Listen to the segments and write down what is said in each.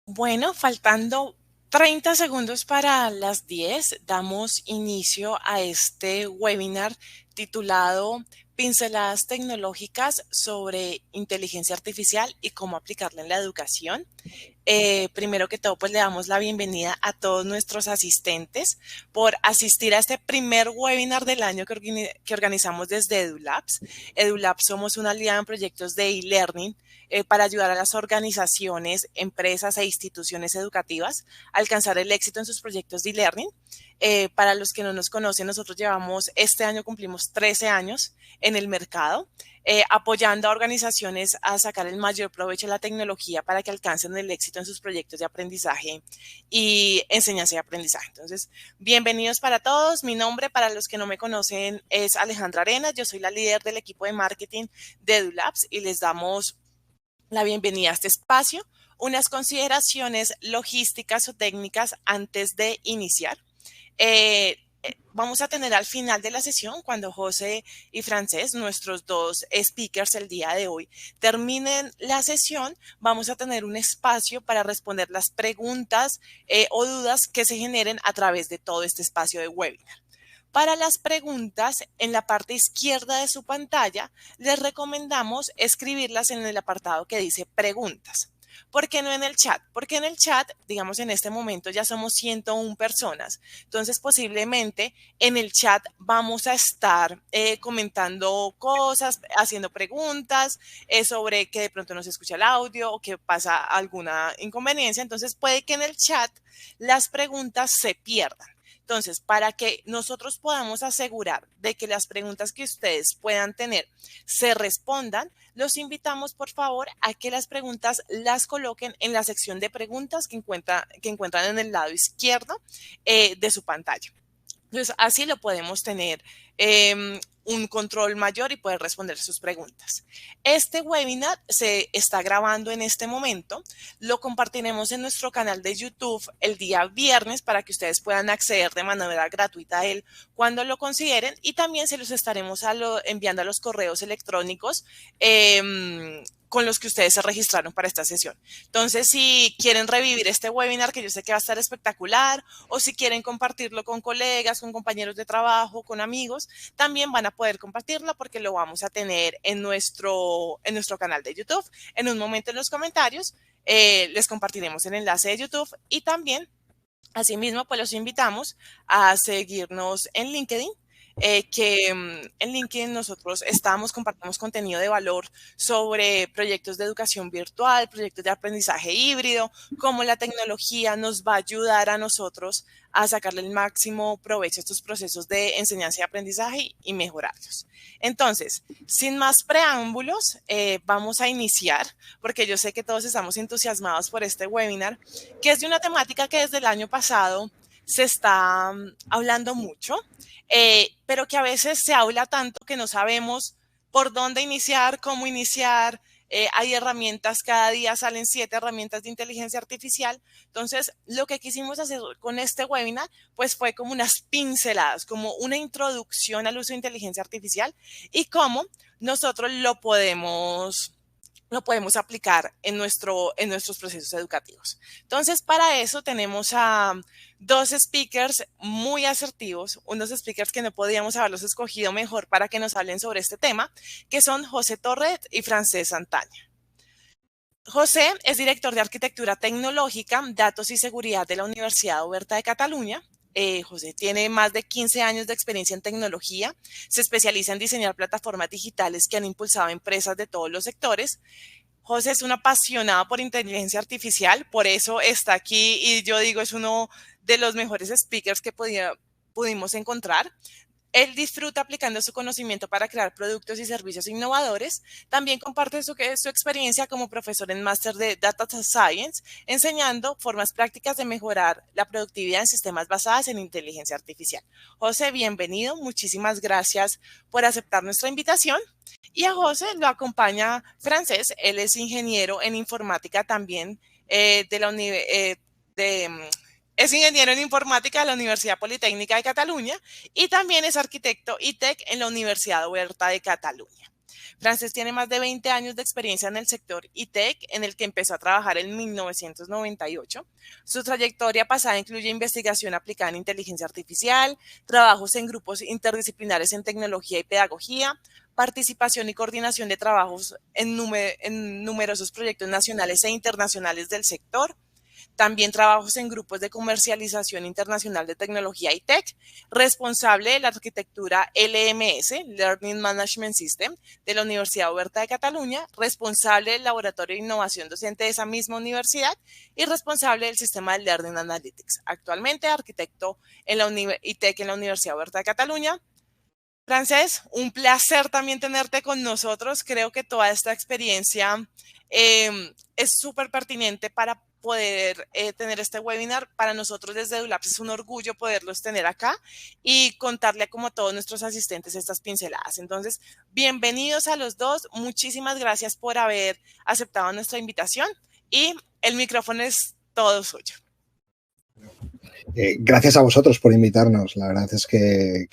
Bueno, faltando 30 segundos para las 10, damos inicio a este webinar titulado Pinceladas tecnológicas sobre inteligencia artificial y cómo aplicarla en la educación. Primero que todo, pues le damos la bienvenida a todos nuestros asistentes por asistir a este primer webinar del año que organizamos desde EduLabs. EduLabs somos una aliada en proyectos de e-learning para ayudar a las organizaciones, empresas e instituciones educativas a alcanzar el éxito en sus proyectos de e-learning. Para los que no nos conocen, nosotros este año cumplimos 13 años en el mercado, apoyando a organizaciones a sacar el mayor provecho de la tecnología para que alcancen el éxito en sus proyectos de aprendizaje y enseñanza y aprendizaje. Entonces, bienvenidos para todos. Mi nombre, para los que no me conocen, es Alejandra Arenas. Yo soy la líder del equipo de marketing de EduLabs y les damos la bienvenida a este espacio. Unas consideraciones logísticas o técnicas antes de iniciar. Vamos a tener al final de la sesión, cuando José y Francés, nuestros dos speakers el día de hoy, terminen la sesión, vamos a tener un espacio para responder las preguntas o dudas que se generen a través de todo este espacio de webinar. Para las preguntas, en la parte izquierda de su pantalla, les recomendamos escribirlas en el apartado que dice preguntas. ¿Por qué no en el chat? Porque en el chat, digamos, en este momento ya somos 101 personas. Entonces, posiblemente en el chat vamos a estar comentando cosas, haciendo preguntas sobre que de pronto no se escucha el audio o que pasa alguna inconveniencia. Entonces, puede que en el chat las preguntas se pierdan. Entonces, para que nosotros podamos asegurar de que las preguntas que ustedes puedan tener se respondan, los invitamos, por favor, a que las preguntas las coloquen en la sección de preguntas que encuentran en el lado izquierdo de su pantalla. Entonces, así lo podemos tener un control mayor y poder responder sus preguntas. Este webinar se está grabando en este momento. Lo compartiremos en nuestro canal de YouTube el día viernes para que ustedes puedan acceder de manera gratuita a él cuando lo consideren, y también se los estaremos enviando a los correos electrónicos con los que ustedes se registraron para esta sesión. Entonces, si quieren revivir este webinar, que yo sé que va a estar espectacular, o si quieren compartirlo con colegas, con compañeros de trabajo, con amigos, también van a poder compartirlo porque lo vamos a tener en nuestro canal de YouTube. En un momento en los comentarios les compartiremos el enlace de YouTube, y también, asimismo, pues los invitamos a seguirnos en LinkedIn. En LinkedIn nosotros compartimos contenido de valor sobre proyectos de educación virtual, proyectos de aprendizaje híbrido, cómo la tecnología nos va a ayudar a nosotros a sacarle el máximo provecho a estos procesos de enseñanza y aprendizaje y mejorarlos. Entonces, sin más preámbulos, vamos a iniciar, porque yo sé que todos estamos entusiasmados por este webinar, que es de una temática que desde el año pasado se está hablando mucho, pero que a veces se habla tanto que no sabemos por dónde iniciar, cómo iniciar. Hay herramientas, cada día salen 7 herramientas de inteligencia artificial. Entonces, lo que quisimos hacer con este webinar, pues fue como unas pinceladas, como una introducción al uso de inteligencia artificial y cómo nosotros lo podemos aplicar en nuestros procesos educativos. Entonces, para eso tenemos a dos speakers muy asertivos, unos speakers que no podíamos haberlos escogido mejor para que nos hablen sobre este tema, que son José Torret y Francés Santaña. José es director de Arquitectura Tecnológica, Datos y Seguridad de la Universidad Oberta de Cataluña. José tiene más de 15 años de experiencia en tecnología, se especializa en diseñar plataformas digitales que han impulsado empresas de todos los sectores. José es un apasionado por inteligencia artificial, por eso está aquí y yo digo es uno de los mejores speakers que pudimos encontrar. Él disfruta aplicando su conocimiento para crear productos y servicios innovadores. También comparte su experiencia como profesor en máster de Data Science, enseñando formas prácticas de mejorar la productividad en sistemas basados en inteligencia artificial. José, bienvenido. Muchísimas gracias por aceptar nuestra invitación. Y a José lo acompaña Francés. Él es ingeniero en informática también de la universidad. Es ingeniero en informática de la Universidad Politécnica de Cataluña y también es arquitecto ITEC en la Universidad Oberta de Cataluña. Francés tiene más de 20 años de experiencia en el sector ITEC, en el que empezó a trabajar en 1998. Su trayectoria pasada incluye investigación aplicada en inteligencia artificial, trabajos en grupos interdisciplinares en tecnología y pedagogía, participación y coordinación de trabajos en numerosos proyectos nacionales e internacionales del sector, también trabajos en grupos de comercialización internacional de tecnología y tech, responsable de la arquitectura LMS, Learning Management System, de la Universidad Oberta de Cataluña, responsable del laboratorio de innovación docente de esa misma universidad y responsable del sistema de Learning Analytics. Actualmente arquitecto en la ITEC en la Universidad Oberta de Cataluña. Francés, un placer también tenerte con nosotros. Creo que toda esta experiencia es súper pertinente para poder tener este webinar. Para nosotros desde EduLabs es un orgullo poderlos tener acá y contarle como a todos nuestros asistentes estas pinceladas. Entonces, bienvenidos a los dos. Muchísimas gracias por haber aceptado nuestra invitación y el micrófono es todo suyo. Gracias a vosotros por invitarnos. La verdad es que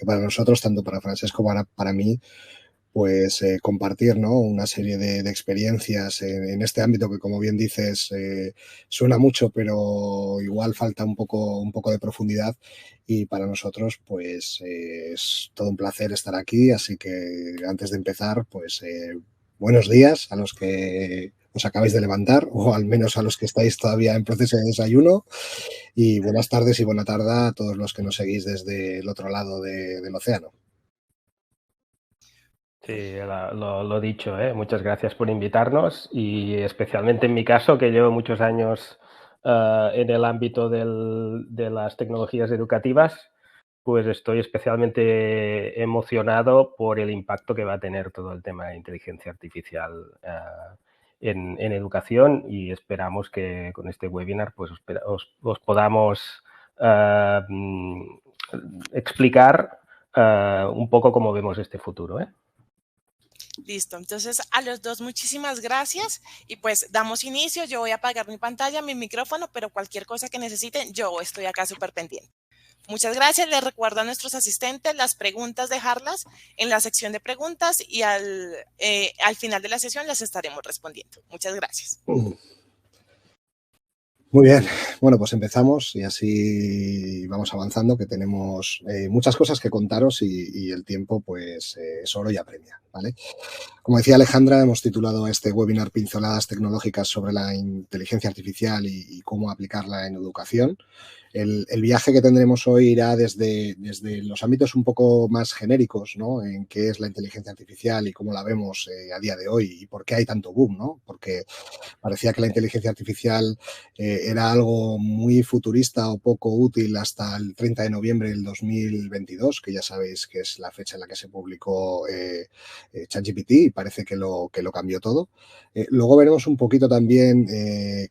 para nosotros, tanto para Francesc como para mí, pues compartir, ¿no?, una serie de experiencias en este ámbito que, como bien dices, suena mucho, pero igual falta un poco de profundidad. Y para nosotros, pues es todo un placer estar aquí. Así que antes de empezar, pues buenos días a los que os acabáis de levantar, o al menos a los que estáis todavía en proceso de desayuno. Y buenas tardes y buena tarde a todos los que nos seguís desde el otro lado del océano. Sí, lo dicho, muchas gracias por invitarnos y especialmente en mi caso, que llevo muchos años en el ámbito de las tecnologías educativas, pues estoy especialmente emocionado por el impacto que va a tener todo el tema de inteligencia artificial en educación, y esperamos que con este webinar pues os podamos explicar un poco cómo vemos este futuro. Listo, entonces a los dos muchísimas gracias y pues damos inicio. Yo voy a apagar mi pantalla, mi micrófono, pero cualquier cosa que necesiten, yo estoy acá súper pendiente. Muchas gracias. Les recuerdo a nuestros asistentes las preguntas, dejarlas en la sección de preguntas y al final de la sesión las estaremos respondiendo. Muchas gracias. Muy bien, bueno, pues empezamos y así vamos avanzando, que tenemos muchas cosas que contaros y el tiempo pues es oro y apremia, ¿vale? Como decía Alejandra, hemos titulado a este webinar Pinceladas tecnológicas sobre la inteligencia artificial y cómo aplicarla en educación. El viaje que tendremos hoy irá desde los ámbitos un poco más genéricos, ¿no?, en qué es la inteligencia artificial y cómo la vemos a día de hoy y por qué hay tanto boom, ¿no? Porque parecía que la inteligencia artificial era algo muy futurista o poco útil hasta el 30 de noviembre del 2022, que ya sabéis que es la fecha en la que se publicó ChatGPT, y parece que lo cambió todo. Luego veremos un poquito también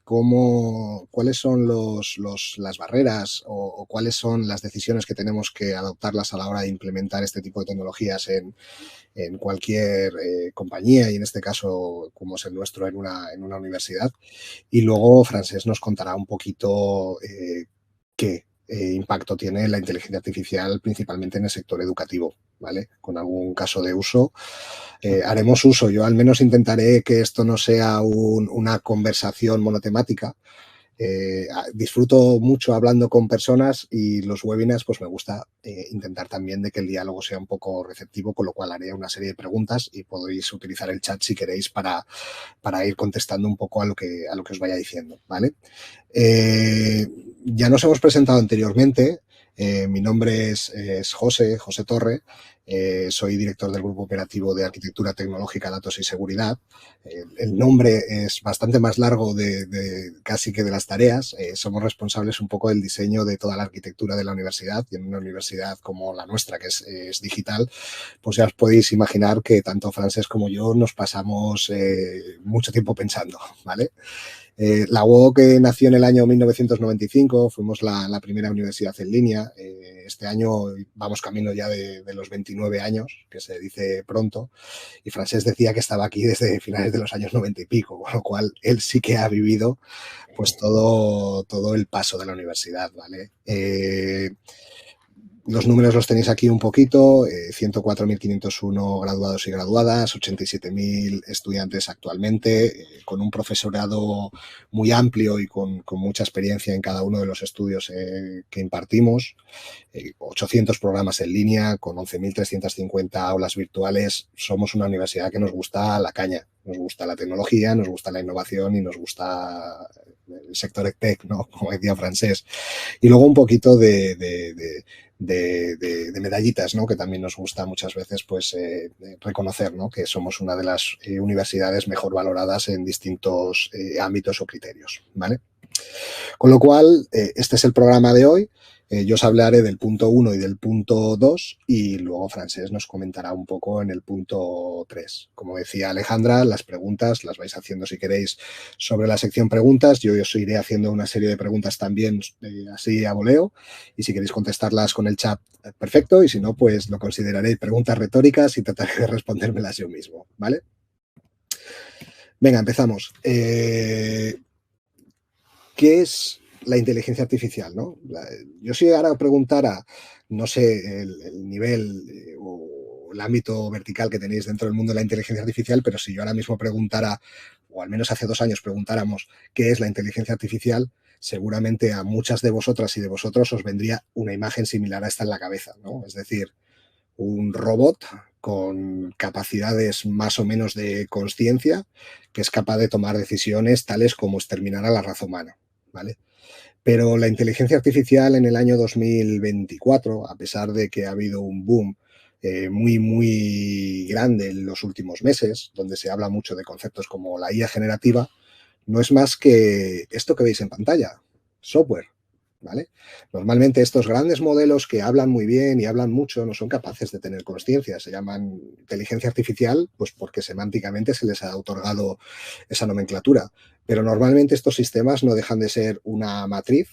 cuáles son las barreras o cuáles son las decisiones que tenemos que adoptarlas a la hora de implementar este tipo de tecnologías en cualquier compañía, y en este caso, como es el nuestro, en una universidad. Y luego Francesc nos contará un poquito qué impacto tiene la inteligencia artificial principalmente en el sector educativo, ¿vale? Con algún caso de uso. Haremos uso. Yo al menos intentaré que esto no sea una conversación monotemática. Disfruto mucho hablando con personas, y los webinars pues me gusta intentar también de que el diálogo sea un poco receptivo, con lo cual haré una serie de preguntas y podéis utilizar el chat si queréis para ir contestando un poco a lo que os vaya diciendo, ¿vale? Ya nos hemos presentado anteriormente. Mi nombre es José Torre. Soy director del Grupo Operativo de Arquitectura Tecnológica, Datos y Seguridad. El nombre es bastante más largo casi que de las tareas. Somos responsables un poco del diseño de toda la arquitectura de la universidad, y en una universidad como la nuestra, que es digital, pues ya os podéis imaginar que tanto Francesc como yo nos pasamos mucho tiempo pensando, ¿vale? La UOC nació en el año 1995, fuimos la primera universidad en línea. Este año vamos camino ya de los 29 años, que se dice pronto, y Francesc decía que estaba aquí desde finales de los años 90 y pico, con lo cual él sí que ha vivido pues todo el paso de la universidad, ¿vale? Los números los tenéis aquí un poquito, 104.501 graduados y graduadas, 87.000 estudiantes actualmente, con un profesorado muy amplio y con mucha experiencia en cada uno de los estudios que impartimos, 800 programas en línea, con 11.350 aulas virtuales. Somos una universidad que nos gusta la caña, nos gusta la tecnología, nos gusta la innovación y nos gusta el sector tech, ¿no? Como decía Francés. Y luego un poquito de medallitas, ¿no? Que también nos gusta muchas veces pues reconocer, ¿no? Que somos una de las universidades mejor valoradas en distintos ámbitos o criterios, ¿vale? Con lo cual, este es el programa de hoy. Yo os hablaré del punto 1 y del punto 2 y luego Francés nos comentará un poco en el punto 3. Como decía Alejandra, las preguntas las vais haciendo si queréis sobre la sección preguntas. Yo os iré haciendo una serie de preguntas también así a voleo y si queréis contestarlas con el chat, perfecto, y si no, pues lo consideraré preguntas retóricas y trataré de respondérmelas yo mismo, ¿vale? Venga, empezamos. ¿Qué es la inteligencia artificial, ¿no? Yo si ahora preguntara, no sé, el nivel o el ámbito vertical que tenéis dentro del mundo de la inteligencia artificial, pero si yo ahora mismo preguntara, o al menos hace 2 años preguntáramos qué es la inteligencia artificial, seguramente a muchas de vosotras y de vosotros os vendría una imagen similar a esta en la cabeza, ¿no? Es decir, un robot con capacidades más o menos de consciencia que es capaz de tomar decisiones tales como exterminar a la raza humana, ¿vale? Pero la inteligencia artificial en el año 2024, a pesar de que ha habido un boom muy grande en los últimos meses, donde se habla mucho de conceptos como la IA generativa, no es más que esto que veis en pantalla, software, ¿vale? Normalmente estos grandes modelos que hablan muy bien y hablan mucho no son capaces de tener consciencia. Se llaman inteligencia artificial pues porque semánticamente se les ha otorgado esa nomenclatura. Pero normalmente estos sistemas no dejan de ser una matriz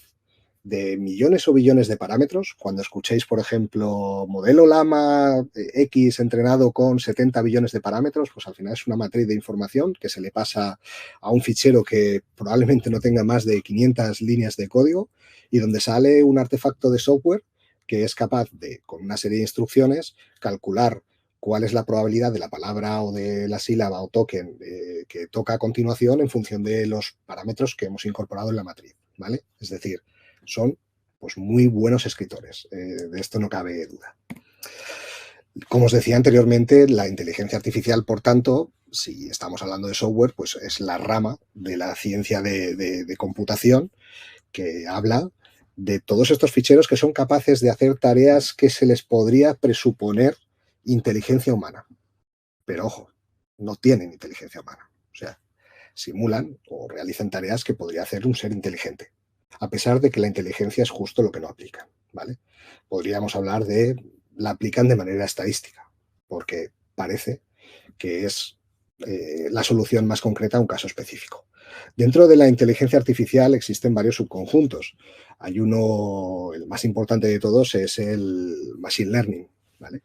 de millones o billones de parámetros. Cuando escuchéis, por ejemplo, modelo Llama X entrenado con 70 billones de parámetros, pues al final es una matriz de información que se le pasa a un fichero que probablemente no tenga más de 500 líneas de código y donde sale un artefacto de software que es capaz de, con una serie de instrucciones, calcular cuál es la probabilidad de la palabra o de la sílaba o token que toca a continuación en función de los parámetros que hemos incorporado en la matriz, ¿vale? Es decir, son pues muy buenos escritores, de esto no cabe duda. Como os decía anteriormente, la inteligencia artificial, por tanto, si estamos hablando de software, pues es la rama de la ciencia de computación que habla de todos estos ficheros que son capaces de hacer tareas que se les podría presuponer inteligencia humana. Pero ojo, no tienen inteligencia humana. O sea, simulan o realizan tareas que podría hacer un ser inteligente, a pesar de que la inteligencia es justo lo que no aplican, ¿vale? Podríamos hablar de la aplican de manera estadística, porque parece que es la solución más concreta a un caso específico. Dentro de la inteligencia artificial existen varios subconjuntos. Hay uno, el más importante de todos, es el Machine Learning, ¿vale?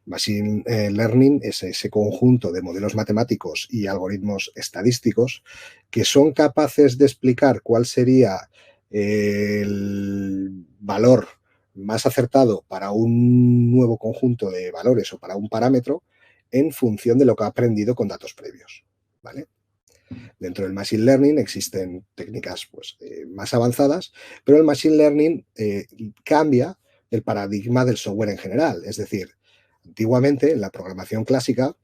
Machine Learning es ese conjunto de modelos matemáticos y algoritmos estadísticos que son capaces de explicar cuál sería el valor más acertado para un nuevo conjunto de valores o para un parámetro en función de lo que ha aprendido con datos previos, ¿vale? Dentro del Machine Learning existen técnicas pues, más avanzadas, pero el Machine Learning cambia el paradigma del software en general. Es decir, antiguamente en la programación clásica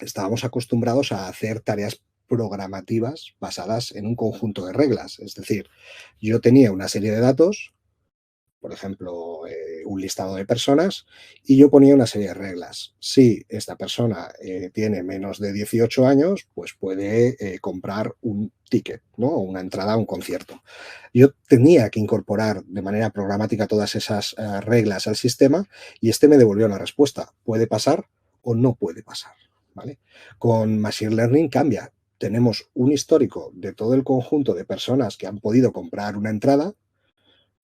estábamos acostumbrados a hacer tareas programativas basadas en un conjunto de reglas. Es decir, yo tenía una serie de datos, por ejemplo, un listado de personas, y yo ponía una serie de reglas. Si esta persona tiene menos de 18 años, pues puede comprar un ticket, ¿no? Una entrada a un concierto. Yo tenía que incorporar de manera programática todas esas reglas al sistema y este me devolvió una respuesta. Puede pasar o no puede pasar, ¿vale? Con Machine Learning cambia. Tenemos un histórico de todo el conjunto de personas que han podido comprar una entrada,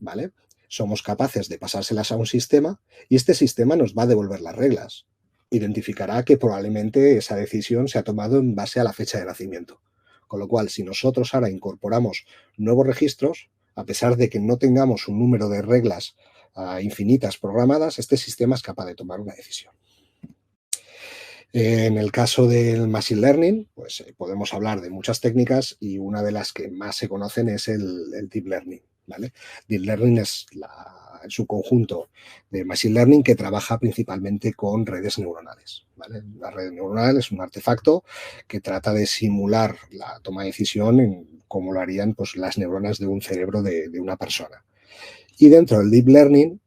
¿vale? Somos capaces de pasárselas a un sistema y este sistema nos va a devolver las reglas. Identificará que probablemente esa decisión se ha tomado en base a la fecha de nacimiento. Con lo cual, si nosotros ahora incorporamos nuevos registros, a pesar de que no tengamos un número de reglas infinitas programadas, este sistema es capaz de tomar una decisión. En el caso del Machine Learning, pues podemos hablar de muchas técnicas y una de las que más se conocen es el Deep Learning, ¿vale? Deep Learning es el subconjunto de Machine Learning que trabaja principalmente con redes neuronales, ¿vale? La red neuronal es un artefacto que trata de simular la toma de decisión como lo harían pues, las neuronas de un cerebro de una persona. Y dentro del Deep Learning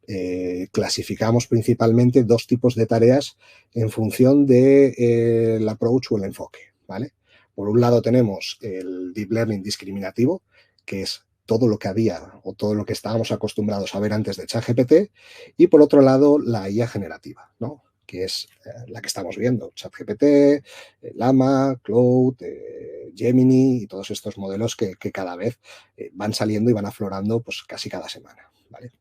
clasificamos principalmente dos tipos de tareas en función del approach o el enfoque, ¿vale? Por un lado tenemos el Deep Learning discriminativo, que es todo lo que había o todo lo que estábamos acostumbrados a ver antes de ChatGPT, y por otro lado la IA generativa, ¿no? Que es la que estamos viendo, ChatGPT, Llama, Claude, Gemini y todos estos modelos que cada vez van saliendo y van aflorando pues, casi cada semana, ¿vale?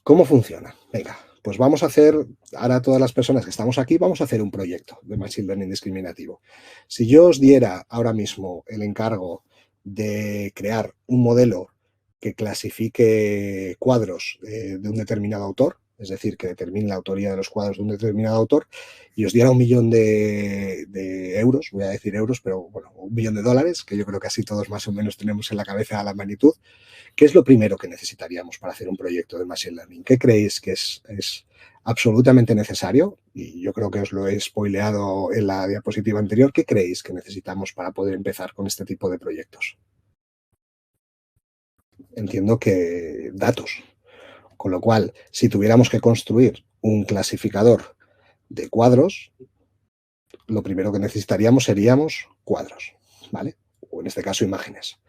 ¿Cómo funciona? Venga, pues vamos a hacer, ahora todas las personas que estamos aquí, vamos a hacer un proyecto de Machine Learning discriminativo. Si yo os diera ahora mismo el encargo de crear un modelo que clasifique cuadros de un determinado autor, es decir, que determine la autoría de los cuadros de un determinado autor, y os diera 1 millón de euros, voy a decir euros, pero bueno, 1 millón de dólares, que yo creo que así todos más o menos tenemos en la cabeza la magnitud, ¿qué es lo primero que necesitaríamos para hacer un proyecto de Machine Learning? ¿Qué creéis que es absolutamente necesario? Y yo creo que os lo he spoileado en la diapositiva anterior. ¿Qué creéis que necesitamos para poder empezar con este tipo de proyectos? Entiendo que datos. Con lo cual, si tuviéramos que construir un clasificador de cuadros, lo primero que necesitaríamos seríamos cuadros, ¿vale? O en este caso, imágenes.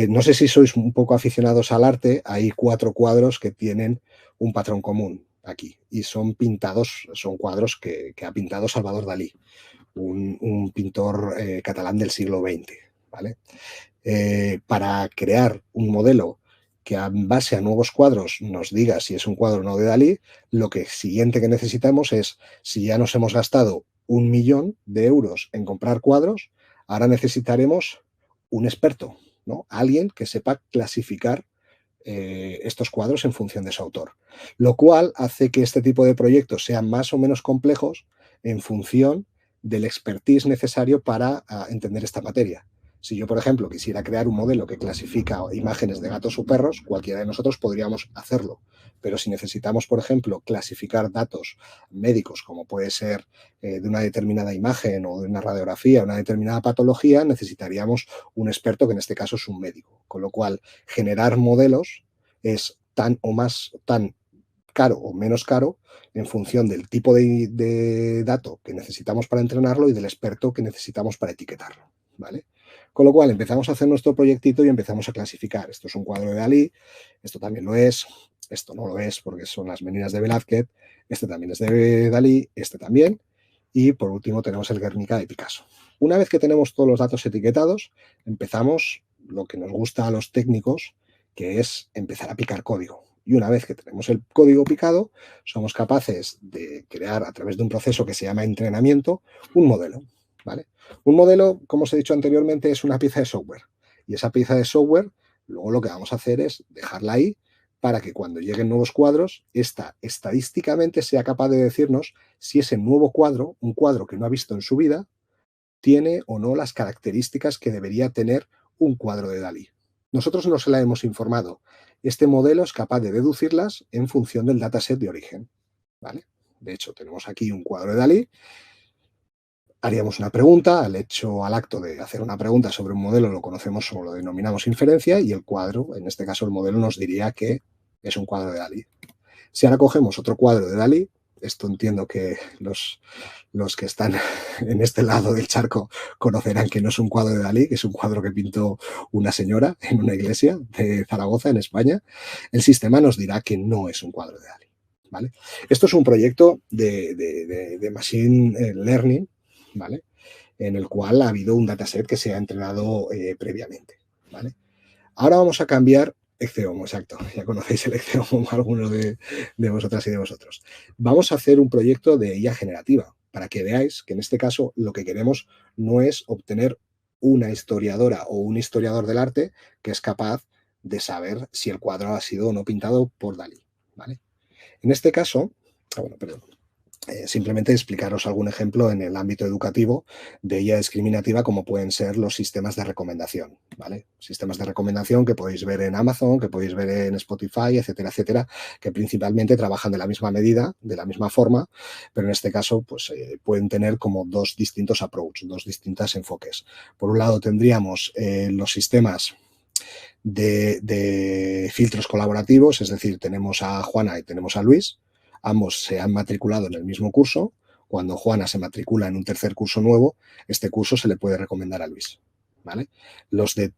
No sé si sois un poco aficionados al arte, hay 4 cuadros que tienen un patrón común aquí y son pintados, son cuadros que ha pintado Salvador Dalí, un pintor catalán del siglo XX, ¿vale? Para crear un modelo que en base a nuevos cuadros nos diga si es un cuadro o no de Dalí, lo que siguiente que necesitamos es, si ya nos hemos gastado 1 millón de euros en comprar cuadros, ahora necesitaremos un experto, ¿no? Alguien que sepa clasificar estos cuadros en función de su autor, lo cual hace que este tipo de proyectos sean más o menos complejos en función del expertise necesario para entender esta materia. Si yo, por ejemplo, quisiera crear un modelo que clasifica imágenes de gatos o perros, cualquiera de nosotros podríamos hacerlo. Pero si necesitamos, por ejemplo, clasificar datos médicos, como puede ser de una determinada imagen o de una radiografía, una determinada patología, necesitaríamos un experto, que en este caso es un médico. Con lo cual, generar modelos es tan caro o menos caro en función del tipo de dato que necesitamos para entrenarlo y del experto que necesitamos para etiquetarlo, ¿vale? Con lo cual empezamos a hacer nuestro proyectito y empezamos a clasificar. Esto es un cuadro de Dalí, esto también lo es, esto no lo es porque son las Meninas de Velázquez, este también es de Dalí, este también, y por último tenemos el Guernica de Picasso. Una vez que tenemos todos los datos etiquetados, empezamos lo que nos gusta a los técnicos, que es empezar a picar código. Y una vez que tenemos el código picado, somos capaces de crear a través de un proceso que se llama entrenamiento un modelo, ¿vale? Un modelo, como os he dicho anteriormente, es una pieza de software. Y esa pieza de software, luego lo que vamos a hacer es dejarla ahí para que cuando lleguen nuevos cuadros, esta estadísticamente sea capaz de decirnos si ese nuevo cuadro, un cuadro que no ha visto en su vida, tiene o no las características que debería tener un cuadro de Dalí. Nosotros no se la hemos informado. Este modelo es capaz de deducirlas en función del dataset de origen, ¿vale? De hecho, tenemos aquí un cuadro de Dalí. Haríamos una pregunta, al acto de hacer una pregunta sobre un modelo lo conocemos o lo denominamos inferencia y el cuadro, en este caso el modelo, nos diría que es un cuadro de Dalí. Si ahora cogemos otro cuadro de Dalí, esto entiendo que los que están en este lado del charco conocerán que no es un cuadro de Dalí, que es un cuadro que pintó una señora en una iglesia de Zaragoza, en España, el sistema nos dirá que no es un cuadro de Dalí, ¿vale? Esto es un proyecto de Machine Learning, ¿vale? En el cual ha habido un dataset que se ha entrenado previamente, ¿vale? Ahora vamos a cambiar Ecceomo, exacto. Ya conocéis el Ecceomo, algunos de vosotras y de vosotros. Vamos a hacer un proyecto de IA generativa para que veáis que en este caso lo que queremos no es obtener una historiadora o un historiador del arte que es capaz de saber si el cuadro ha sido o no pintado por Dalí, ¿vale? En este caso, simplemente explicaros algún ejemplo en el ámbito educativo de IA discriminativa, como pueden ser los sistemas de recomendación, ¿vale? Sistemas de recomendación que podéis ver en Amazon, que podéis ver en Spotify, etcétera, etcétera, que principalmente trabajan de la misma medida, de la misma forma, pero en este caso pues, pueden tener como dos distintos approaches, dos distintos enfoques. Por un lado tendríamos los sistemas de filtros colaborativos, es decir, tenemos a Juana y tenemos a Luis. Ambos se han matriculado en el mismo curso. Cuando Juana se matricula en un tercer curso nuevo, este curso se le puede recomendar a Luis, ¿vale? Los de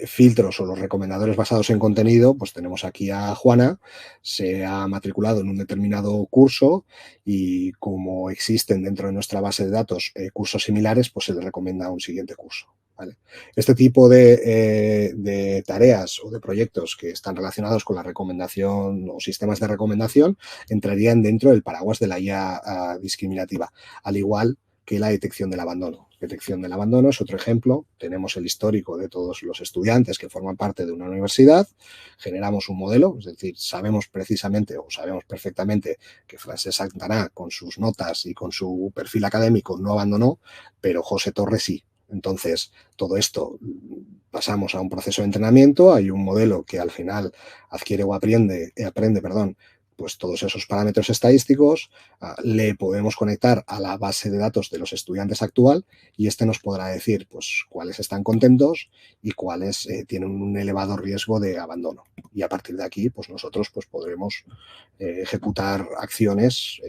filtros o los recomendadores basados en contenido, pues tenemos aquí a Juana, se ha matriculado en un determinado curso y como existen dentro de nuestra base de datos cursos similares, pues se le recomienda un siguiente curso. ¿Vale? Este tipo de tareas o de proyectos que están relacionados con la recomendación o sistemas de recomendación entrarían dentro del paraguas de la IA discriminativa, al igual que la detección del abandono. Detección del abandono es otro ejemplo. Tenemos el histórico de todos los estudiantes que forman parte de una universidad, generamos un modelo, es decir, sabemos precisamente o sabemos perfectamente que Francesc Santana con sus notas y con su perfil académico no abandonó, pero José Torres sí. Entonces, todo esto pasamos a un proceso de entrenamiento, hay un modelo que al final adquiere o aprende pues todos esos parámetros estadísticos, le podemos conectar a la base de datos de los estudiantes actual y este nos podrá decir pues cuáles están contentos y cuáles tienen un elevado riesgo de abandono. Y a partir de aquí, pues nosotros pues podremos ejecutar acciones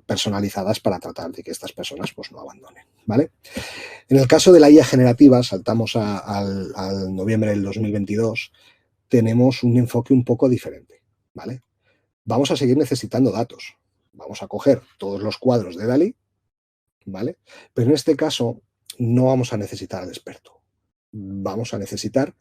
personalizadas para tratar de que estas personas pues no abandonen, ¿vale? En el caso de la IA generativa, saltamos al noviembre del 2022, tenemos un enfoque un poco diferente, ¿vale? Vamos a seguir necesitando datos. Vamos a coger todos los cuadros de Dalí, ¿vale? Pero en este caso no vamos a necesitar al experto. Vamos a necesitar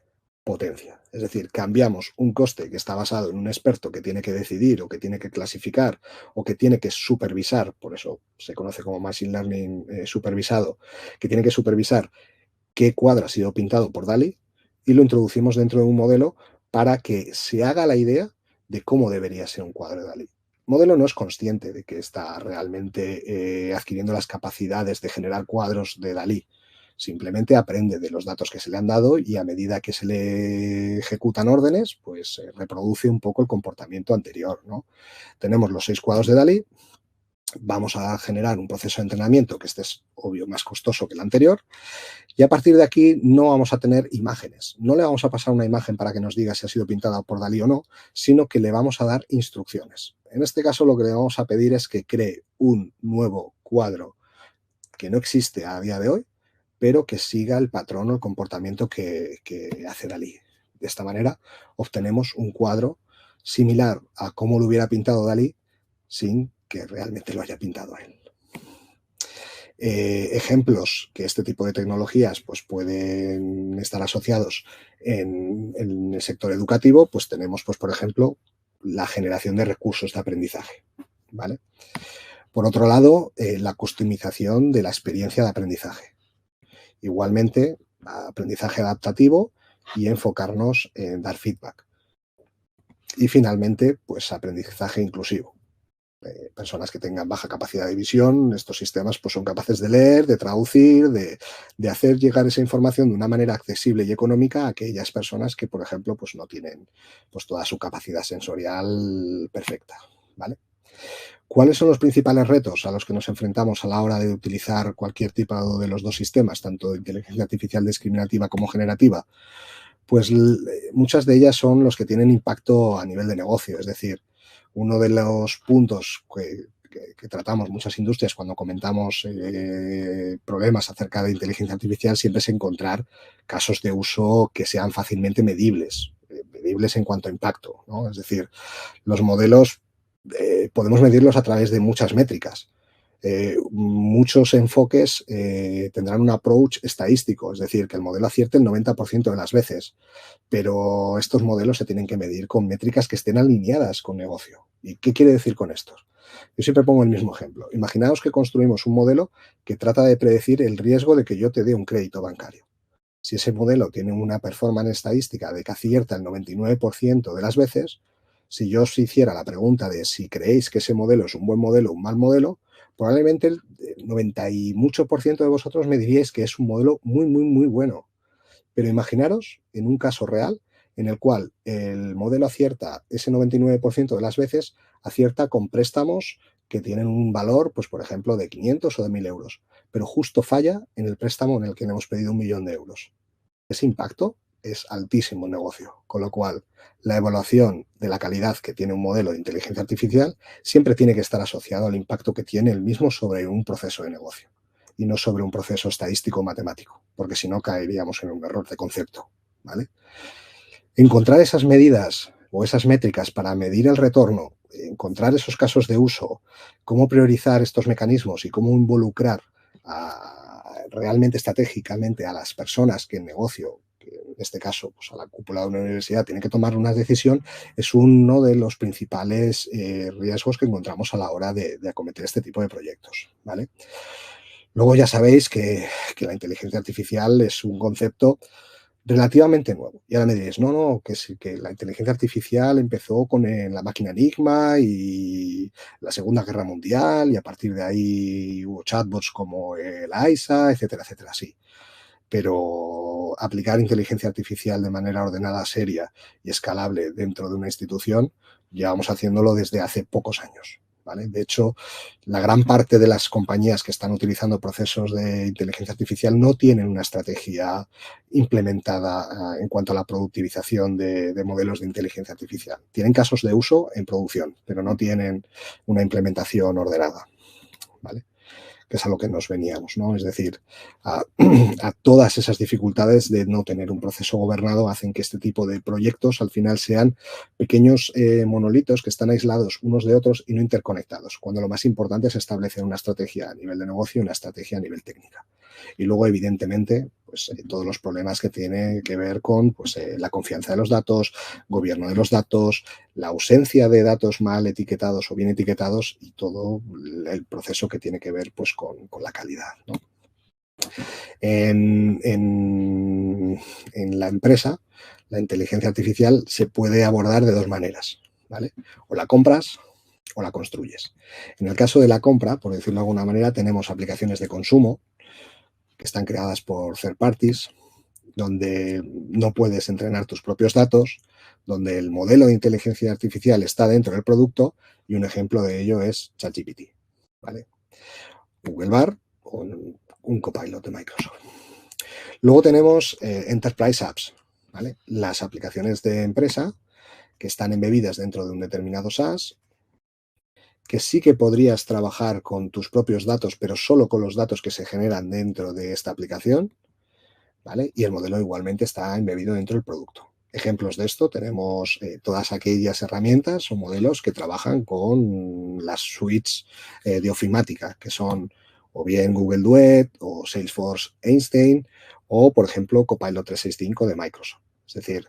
potencia. Es decir, cambiamos un coste que está basado en un experto que tiene que decidir o que tiene que clasificar o que tiene que supervisar, por eso se conoce como Machine Learning supervisado, que tiene que supervisar qué cuadro ha sido pintado por Dalí y lo introducimos dentro de un modelo para que se haga la idea de cómo debería ser un cuadro de Dalí. El modelo no es consciente de que está realmente adquiriendo las capacidades de generar cuadros de Dalí. Simplemente aprende de los datos que se le han dado y a medida que se le ejecutan órdenes, pues reproduce un poco el comportamiento anterior, ¿no? Tenemos los 6 cuadros de Dalí, vamos a generar un proceso de entrenamiento que este es obvio más costoso que el anterior y a partir de aquí no vamos a tener imágenes. No le vamos a pasar una imagen para que nos diga si ha sido pintada por Dalí o no, sino que le vamos a dar instrucciones. En este caso lo que le vamos a pedir es que cree un nuevo cuadro que no existe a día de hoy, pero que siga el patrón o el comportamiento que hace Dalí. De esta manera obtenemos un cuadro similar a cómo lo hubiera pintado Dalí sin que realmente lo haya pintado él. Ejemplos que este tipo de tecnologías pues, pueden estar asociados en el sector educativo, pues tenemos, pues, por ejemplo, la generación de recursos de aprendizaje, ¿vale? Por otro lado, la customización de la experiencia de aprendizaje. Igualmente, aprendizaje adaptativo y enfocarnos en dar feedback. Y finalmente, pues aprendizaje inclusivo. Personas que tengan baja capacidad de visión, estos sistemas pues, son capaces de leer, de traducir, de hacer llegar esa información de una manera accesible y económica a aquellas personas que, por ejemplo, pues, no tienen pues, toda su capacidad sensorial perfecta, ¿vale? ¿Cuáles son los principales retos a los que nos enfrentamos a la hora de utilizar cualquier tipo de los dos sistemas, tanto de inteligencia artificial discriminativa como generativa? Pues muchas de ellas son los que tienen impacto a nivel de negocio, es decir, uno de los puntos que tratamos muchas industrias cuando comentamos problemas acerca de inteligencia artificial siempre es encontrar casos de uso que sean fácilmente medibles en cuanto a impacto, ¿no? Es decir, los modelos podemos medirlos a través de muchas métricas. Muchos enfoques tendrán un approach estadístico, es decir, que el modelo acierte el 90% de las veces, pero estos modelos se tienen que medir con métricas que estén alineadas con negocio. ¿Y qué quiere decir con esto? Yo siempre pongo el mismo ejemplo. Imaginaos que construimos un modelo que trata de predecir el riesgo de que yo te dé un crédito bancario. Si ese modelo tiene una performance estadística de que acierta el 99% de las veces, si yo os hiciera la pregunta de si creéis que ese modelo es un buen modelo o un mal modelo, probablemente el 90 y mucho por ciento de vosotros me diríais que es un modelo muy, muy, muy bueno. Pero imaginaros en un caso real en el cual el modelo acierta ese 99% de las veces, acierta con préstamos que tienen un valor, pues por ejemplo, de 500 o de 1.000 euros, pero justo falla en el préstamo en el que le hemos pedido 1.000.000 de euros. Ese impacto es altísimo en negocio, con lo cual la evaluación de la calidad que tiene un modelo de inteligencia artificial siempre tiene que estar asociado al impacto que tiene el mismo sobre un proceso de negocio y no sobre un proceso estadístico matemático, porque si no caeríamos en un error de concepto, ¿vale? Encontrar esas medidas o esas métricas para medir el retorno, encontrar esos casos de uso, cómo priorizar estos mecanismos y cómo involucrar realmente estratégicamente a las personas que en negocio, que en este caso pues a la cúpula de una universidad, tiene que tomar una decisión, es uno de los principales riesgos que encontramos a la hora de acometer este tipo de proyectos, ¿vale? Luego ya sabéis que la inteligencia artificial es un concepto relativamente nuevo. Y ahora me diréis, no, que la inteligencia artificial empezó con la máquina Enigma y la Segunda Guerra Mundial y a partir de ahí hubo chatbots como el AISA, etcétera, etcétera, sí. Pero aplicar inteligencia artificial de manera ordenada, seria y escalable dentro de una institución, llevamos haciéndolo desde hace pocos años. ¿Vale? De hecho, la gran parte de las compañías que están utilizando procesos de inteligencia artificial no tienen una estrategia implementada en cuanto a la productivización de modelos de inteligencia artificial. Tienen casos de uso en producción, pero no tienen una implementación ordenada, ¿vale? Que es a lo que nos veníamos, ¿no? Es decir, a todas esas dificultades de no tener un proceso gobernado hacen que este tipo de proyectos al final sean pequeños monolitos que están aislados unos de otros y no interconectados, cuando lo más importante es establecer una estrategia a nivel de negocio y una estrategia a nivel técnica. Y luego, evidentemente, pues todos los problemas que tienen que ver con pues, la confianza de los datos, gobierno de los datos, la ausencia de datos mal etiquetados o bien etiquetados y todo el proceso que tiene que ver pues, con la calidad, ¿no? En la empresa, la inteligencia artificial se puede abordar de dos maneras, ¿vale? O la compras o la construyes. En el caso de la compra, por decirlo de alguna manera, tenemos aplicaciones de consumo que están creadas por third parties, donde no puedes entrenar tus propios datos, donde el modelo de inteligencia artificial está dentro del producto y un ejemplo de ello es ChatGPT, ¿vale? Google Bar o un Copilot de Microsoft. Luego tenemos Enterprise Apps, ¿vale? Las aplicaciones de empresa que están embebidas dentro de un determinado SaaS, que sí que podrías trabajar con tus propios datos, pero solo con los datos que se generan dentro de esta aplicación, ¿vale? Y el modelo igualmente está embebido dentro del producto. Ejemplos de esto tenemos todas aquellas herramientas o modelos que trabajan con las suites de ofimática, que son o bien Google Duet o Salesforce Einstein o, por ejemplo, Copilot 365 de Microsoft. Es decir,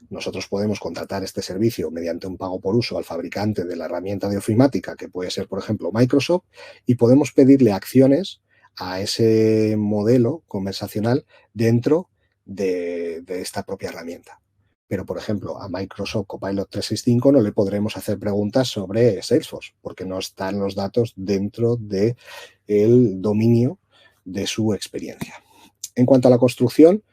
nosotros podemos contratar este servicio mediante un pago por uso al fabricante de la herramienta de ofimática, que puede ser, por ejemplo, Microsoft, y podemos pedirle acciones a ese modelo conversacional dentro de esta propia herramienta. Pero, por ejemplo, a Microsoft Copilot 365 no le podremos hacer preguntas sobre Salesforce, porque no están los datos dentro del dominio de su experiencia. En cuanto a la construcción,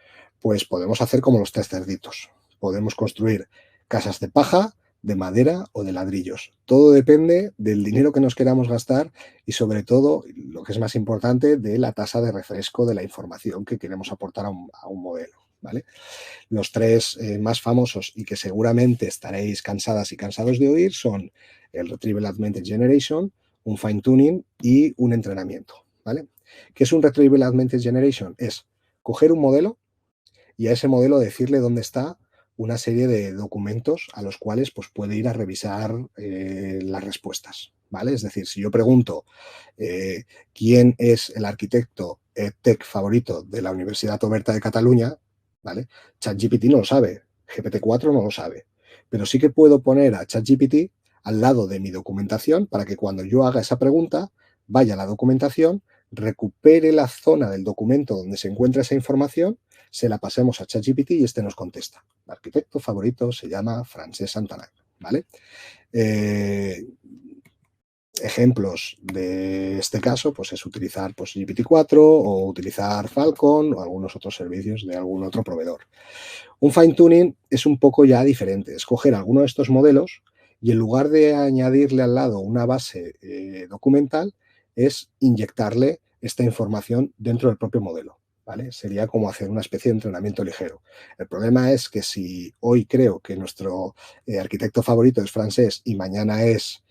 pues podemos hacer como los tres cerditos. Podemos construir casas de paja, de madera o de ladrillos. Todo depende del dinero que nos queramos gastar y, sobre todo, lo que es más importante, de la tasa de refresco de la información que queremos aportar a un modelo, ¿vale? Los tres más famosos y que seguramente estaréis cansadas y cansados de oír son el Retrieval Augmented Generation, un Fine Tuning y un entrenamiento, ¿vale? ¿Qué es un Retrieval Augmented Generation? Es coger un modelo y a ese modelo decirle dónde está una serie de documentos a los cuales pues, puede ir a revisar las respuestas, ¿vale? Es decir, si yo pregunto quién es el arquitecto EdTech favorito de la Universidad Oberta de Cataluña, ¿vale? ChatGPT no lo sabe, GPT-4 no lo sabe, pero sí que puedo poner a ChatGPT al lado de mi documentación para que cuando yo haga esa pregunta vaya a la documentación, recupere la zona del documento donde se encuentra esa información, se la pasemos a ChatGPT y este nos contesta. El arquitecto favorito se llama Francesc Santana, ¿vale? Ejemplos de este caso pues es utilizar pues, GPT-4 o utilizar Falcon o algunos otros servicios de algún otro proveedor. Un fine tuning es un poco ya diferente, es coger alguno de estos modelos y en lugar de añadirle al lado una base documental, es inyectarle esta información dentro del propio modelo. ¿Vale? Sería como hacer una especie de entrenamiento ligero. El problema es que si hoy creo que nuestro arquitecto favorito es Francesc y mañana es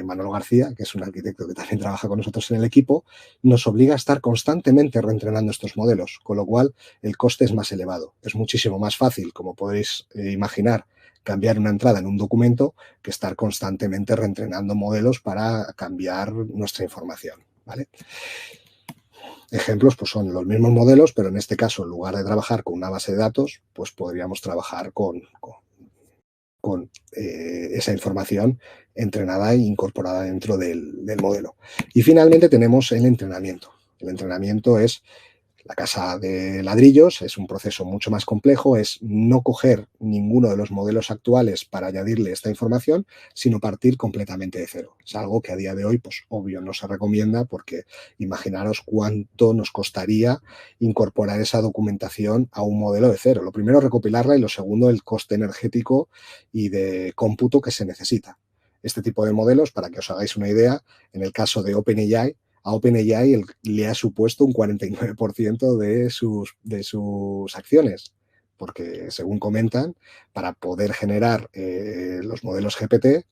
Manolo García, que es un arquitecto que también trabaja con nosotros en el equipo, nos obliga a estar constantemente reentrenando estos modelos, con lo cual el coste es más elevado. Es muchísimo más fácil, como podéis imaginar, cambiar una entrada en un documento que estar constantemente reentrenando modelos para cambiar nuestra información, ¿vale? Ejemplos pues son los mismos modelos, pero en este caso, en lugar de trabajar con una base de datos, pues podríamos trabajar con esa información entrenada e incorporada dentro del modelo. Y finalmente tenemos el entrenamiento. El entrenamiento es la casa de ladrillos, es un proceso mucho más complejo, es no coger ninguno de los modelos actuales para añadirle esta información, sino partir completamente de cero. Es algo que a día de hoy, pues obvio, no se recomienda porque imaginaros cuánto nos costaría incorporar esa documentación a un modelo de cero. Lo primero, recopilarla y lo segundo, el coste energético y de cómputo que se necesita. Este tipo de modelos, para que os hagáis una idea, en el caso de OpenAI, a OpenAI le ha supuesto un 49% de sus acciones, porque según comentan, para poder generar los modelos GPT,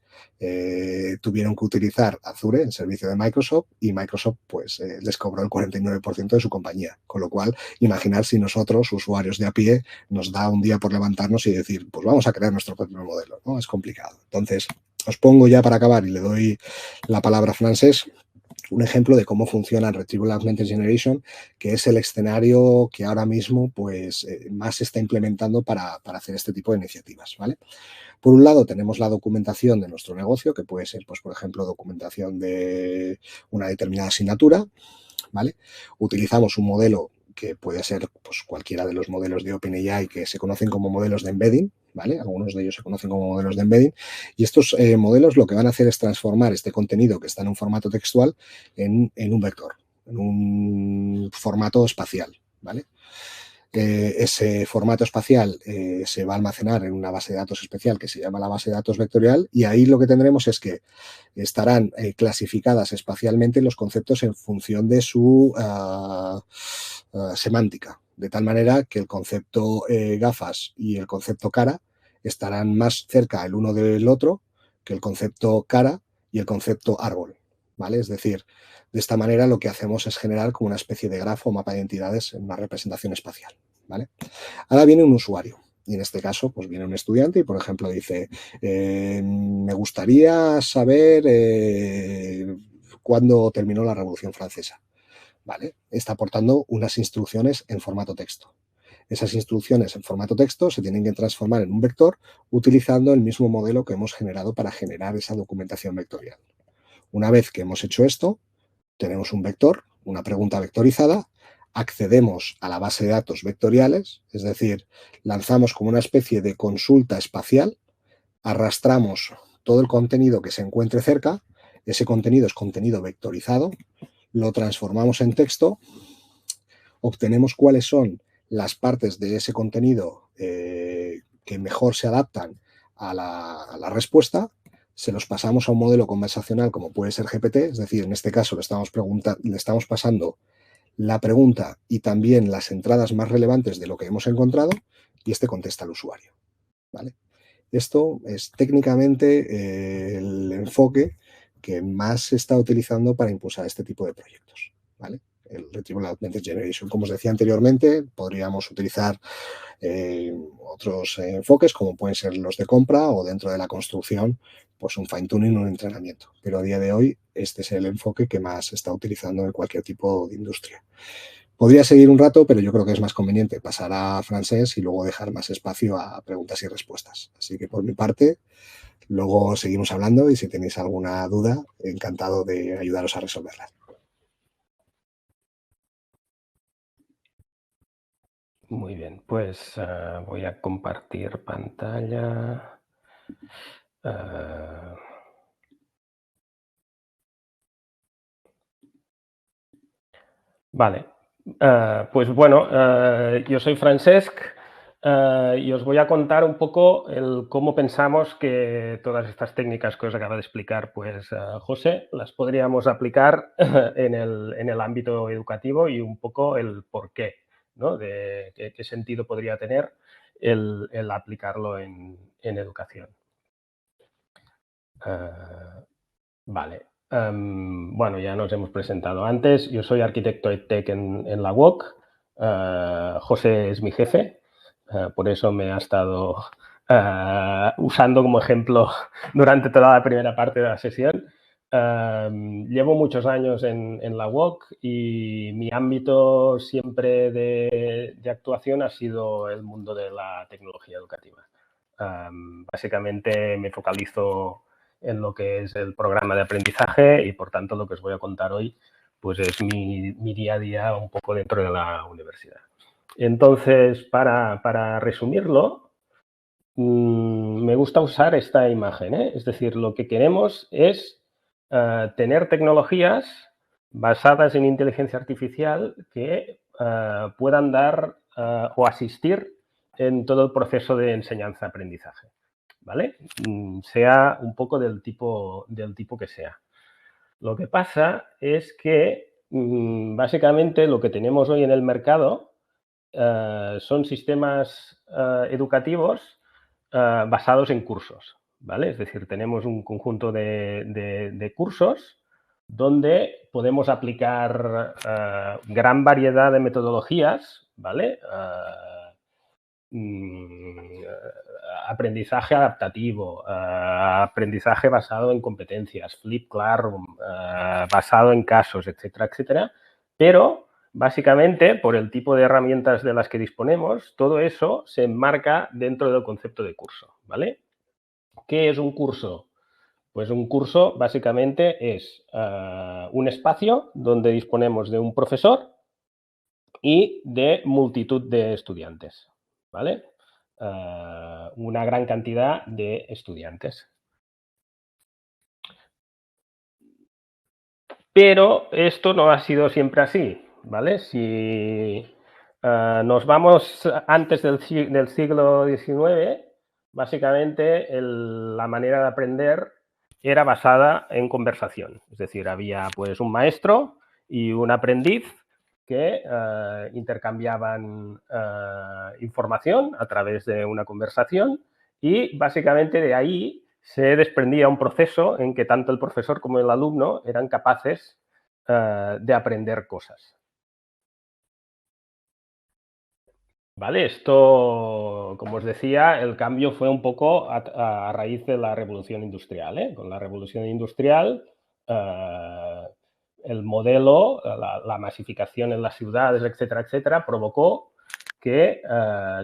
tuvieron que utilizar Azure, el servicio de Microsoft, y Microsoft pues les cobró el 49% de su compañía. Con lo cual, imaginar si nosotros, usuarios de a pie, nos da un día por levantarnos y decir, pues vamos a crear nuestro propio modelo, ¿no? Es complicado. Entonces, os pongo ya para acabar y le doy la palabra a Francesc, un ejemplo de cómo funciona el Retrieval Augmented Generation, que es el escenario que ahora mismo pues, más se está implementando para hacer este tipo de iniciativas, ¿vale? Por un lado, tenemos la documentación de nuestro negocio, que puede ser, pues, por ejemplo, documentación de una determinada asignatura, ¿vale? Utilizamos un modelo que puede ser pues, cualquiera de los modelos de OpenAI que se conocen como modelos de embedding, ¿vale? Algunos de ellos se conocen como modelos de embedding y estos modelos lo que van a hacer es transformar este contenido que está en un formato textual en un vector, en un formato espacial, ¿vale? Ese formato espacial se va a almacenar en una base de datos especial que se llama la base de datos vectorial y ahí lo que tendremos es que estarán clasificadas espacialmente los conceptos en función de su semántica, de tal manera que el concepto gafas y el concepto cara estarán más cerca el uno del otro que el concepto cara y el concepto árbol, ¿vale? Es decir, de esta manera lo que hacemos es generar como una especie de grafo o mapa de entidades en una representación espacial, ¿vale? Ahora viene un usuario y en este caso pues viene un estudiante y por ejemplo dice me gustaría saber cuándo terminó la Revolución Francesa, ¿vale? Está aportando unas instrucciones en formato texto. Esas instrucciones en formato texto se tienen que transformar en un vector utilizando el mismo modelo que hemos generado para generar esa documentación vectorial. Una vez que hemos hecho esto, tenemos un vector, una pregunta vectorizada, accedemos a la base de datos vectoriales, es decir, lanzamos como una especie de consulta espacial, arrastramos todo el contenido que se encuentre cerca, ese contenido es contenido vectorizado, lo transformamos en texto, obtenemos cuáles son las partes de ese contenido que mejor se adaptan a la respuesta, se los pasamos a un modelo conversacional como puede ser GPT, es decir, en este caso le estamos pasando la pregunta y también las entradas más relevantes de lo que hemos encontrado y este contesta al usuario, ¿vale? Esto es técnicamente el enfoque que más se está utilizando para impulsar este tipo de proyectos, ¿vale? El Retrieval Augmented Generation. Como os decía anteriormente, podríamos utilizar otros enfoques como pueden ser los de compra o dentro de la construcción, pues un fine tuning o un entrenamiento. Pero a día de hoy este es el enfoque que más se está utilizando en cualquier tipo de industria. Podría seguir un rato, pero yo creo que es más conveniente pasar a Francesc y luego dejar más espacio a preguntas y respuestas. Así que por mi parte, luego seguimos hablando y si tenéis alguna duda, encantado de ayudaros a resolverla. Muy bien, pues voy a compartir pantalla. Vale, pues bueno, yo soy Francesc y os voy a contar un poco cómo pensamos que todas estas técnicas que os acaba de explicar pues José, las podríamos aplicar en el ámbito educativo y un poco el por qué, ¿no? De qué sentido podría tener el aplicarlo en educación. Vale. Bueno, ya nos hemos presentado antes. Yo soy arquitecto EdTech en la UOC. José es mi jefe. Por eso me ha estado usando como ejemplo durante toda la primera parte de la sesión. Llevo muchos años en la UOC y mi ámbito siempre de actuación ha sido el mundo de la tecnología educativa. Básicamente me focalizo en lo que es el programa de aprendizaje y, por tanto, lo que os voy a contar hoy pues es mi día a día un poco dentro de la universidad. Entonces, para resumirlo, me gusta usar esta imagen, ¿eh? Es decir, lo que queremos es tener tecnologías basadas en inteligencia artificial que puedan dar o asistir en todo el proceso de enseñanza-aprendizaje, ¿vale? Sea un poco del tipo que sea. Lo que pasa es que básicamente lo que tenemos hoy en el mercado son sistemas educativos basados en cursos, ¿vale? Es decir, tenemos un conjunto de cursos donde podemos aplicar gran variedad de metodologías, ¿vale? Aprendizaje adaptativo, aprendizaje basado en competencias, Flip Classroom, basado en casos, etcétera, etcétera. Pero, básicamente, por el tipo de herramientas de las que disponemos, todo eso se enmarca dentro del concepto de curso, ¿vale? ¿Qué es un curso? Pues un curso, básicamente, es un espacio donde disponemos de un profesor y de multitud de estudiantes, ¿vale? Una gran cantidad de estudiantes. Pero esto no ha sido siempre así, ¿vale? Si nos vamos antes del siglo XIX, básicamente la manera de aprender era basada en conversación. Es decir, había pues un maestro y un aprendiz que intercambiaban información a través de una conversación y básicamente de ahí se desprendía un proceso en que tanto el profesor como el alumno eran capaces de aprender cosas. Vale, esto, como os decía, el cambio fue un poco a raíz de la revolución industrial, ¿eh? Con la revolución industrial, el modelo, la masificación en las ciudades, etcétera, etcétera, provocó que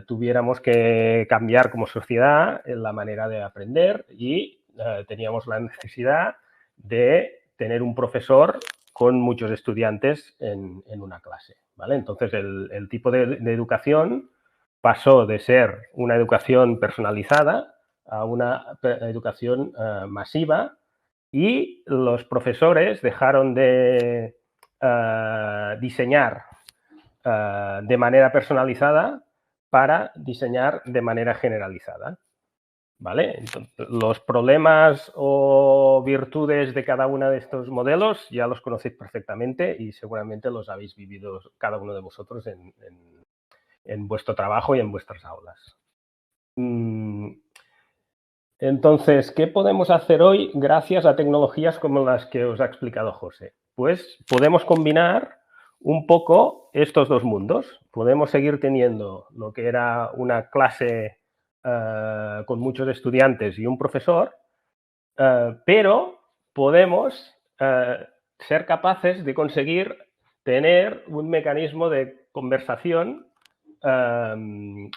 tuviéramos que cambiar como sociedad en la manera de aprender y teníamos la necesidad de tener un profesor con muchos estudiantes en una clase, ¿vale? Entonces, el tipo de educación pasó de ser una educación personalizada a una educación masiva y los profesores dejaron de diseñar de manera personalizada para diseñar de manera generalizada, ¿vale? Entonces, los problemas o virtudes de cada uno de estos modelos ya los conocéis perfectamente y seguramente los habéis vivido cada uno de vosotros en vuestro trabajo y en vuestras aulas. Entonces, ¿qué podemos hacer hoy gracias a tecnologías como las que os ha explicado José? Pues podemos combinar un poco estos dos mundos. Podemos seguir teniendo lo que era una clase con muchos estudiantes y un profesor, pero podemos ser capaces de conseguir tener un mecanismo de conversación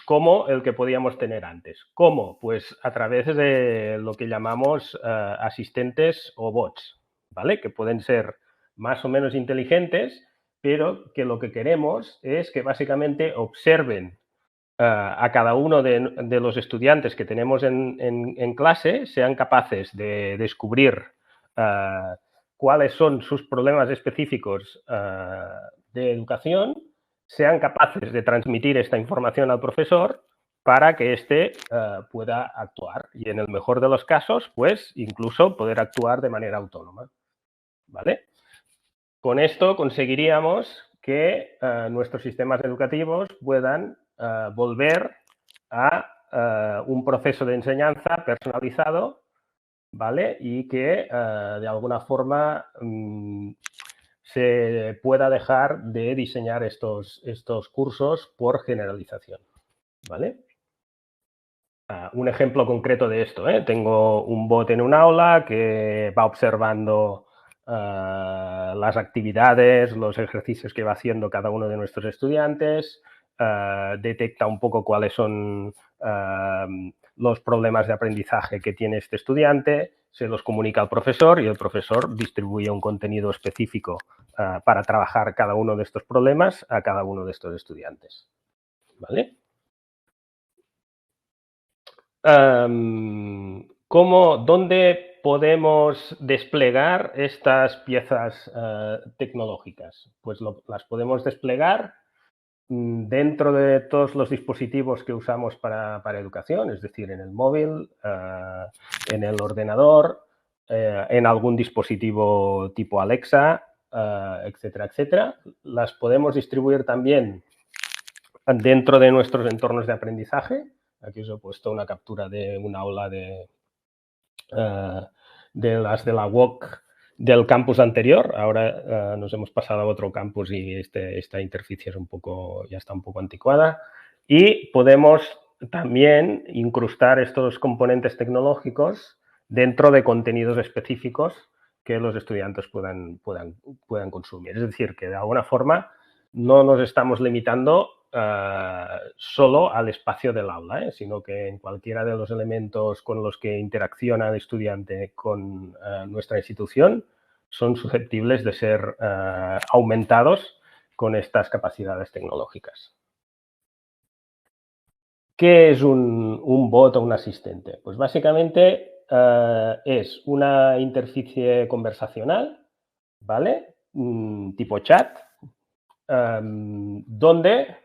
como el que podíamos tener antes. ¿Cómo? Pues a través de lo que llamamos asistentes o bots, ¿vale? Que pueden ser más o menos inteligentes, pero que lo que queremos es que básicamente observen a cada uno de los estudiantes que tenemos en clase, sean capaces de descubrir cuáles son sus problemas específicos de educación, sean capaces de transmitir esta información al profesor para que éste pueda actuar y en el mejor de los casos, pues incluso poder actuar de manera autónoma. ¿Vale? Con esto conseguiríamos que nuestros sistemas educativos puedan volver a un proceso de enseñanza personalizado, ¿vale? Y que de alguna forma se pueda dejar de diseñar estos cursos por generalización, ¿vale? Un ejemplo concreto de esto, tengo un bot en un aula que va observando las actividades, los ejercicios que va haciendo cada uno de nuestros estudiantes, detecta un poco cuáles son los problemas de aprendizaje que tiene este estudiante, se los comunica al profesor y el profesor distribuye un contenido específico para trabajar cada uno de estos problemas a cada uno de estos estudiantes. ¿Vale? ¿Dónde podemos desplegar estas piezas tecnológicas? Pues las podemos desplegar dentro de todos los dispositivos que usamos para educación, es decir, en el móvil, en el ordenador, en algún dispositivo tipo Alexa, etcétera, etcétera. Las podemos distribuir también dentro de nuestros entornos de aprendizaje. Aquí os he puesto una captura de un aula de las de la UOC del campus anterior. Ahora nos hemos pasado a otro campus y esta interfaz ya está un poco anticuada. Y podemos también incrustar estos componentes tecnológicos dentro de contenidos específicos que los estudiantes puedan consumir. Es decir, que de alguna forma no nos estamos limitando solo al espacio del aula, sino que en cualquiera de los elementos con los que interacciona el estudiante con nuestra institución son susceptibles de ser aumentados con estas capacidades tecnológicas. ¿Qué es un bot o un asistente? Pues básicamente es una interfaz conversacional, ¿vale? Tipo chat, donde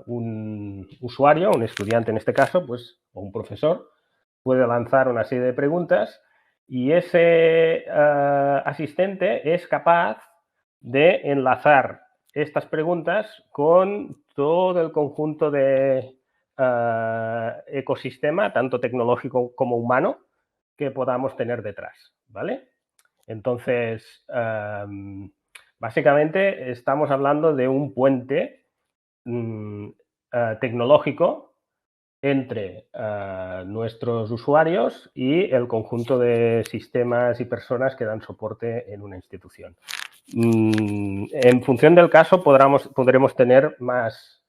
un usuario, un estudiante en este caso, pues, o un profesor, puede lanzar una serie de preguntas y ese asistente es capaz de enlazar estas preguntas con todo el conjunto de ecosistema, tanto tecnológico como humano, que podamos tener detrás, ¿vale? Entonces, básicamente estamos hablando de un puente tecnológico entre nuestros usuarios y el conjunto de sistemas y personas que dan soporte en una institución. En función del caso podremos tener más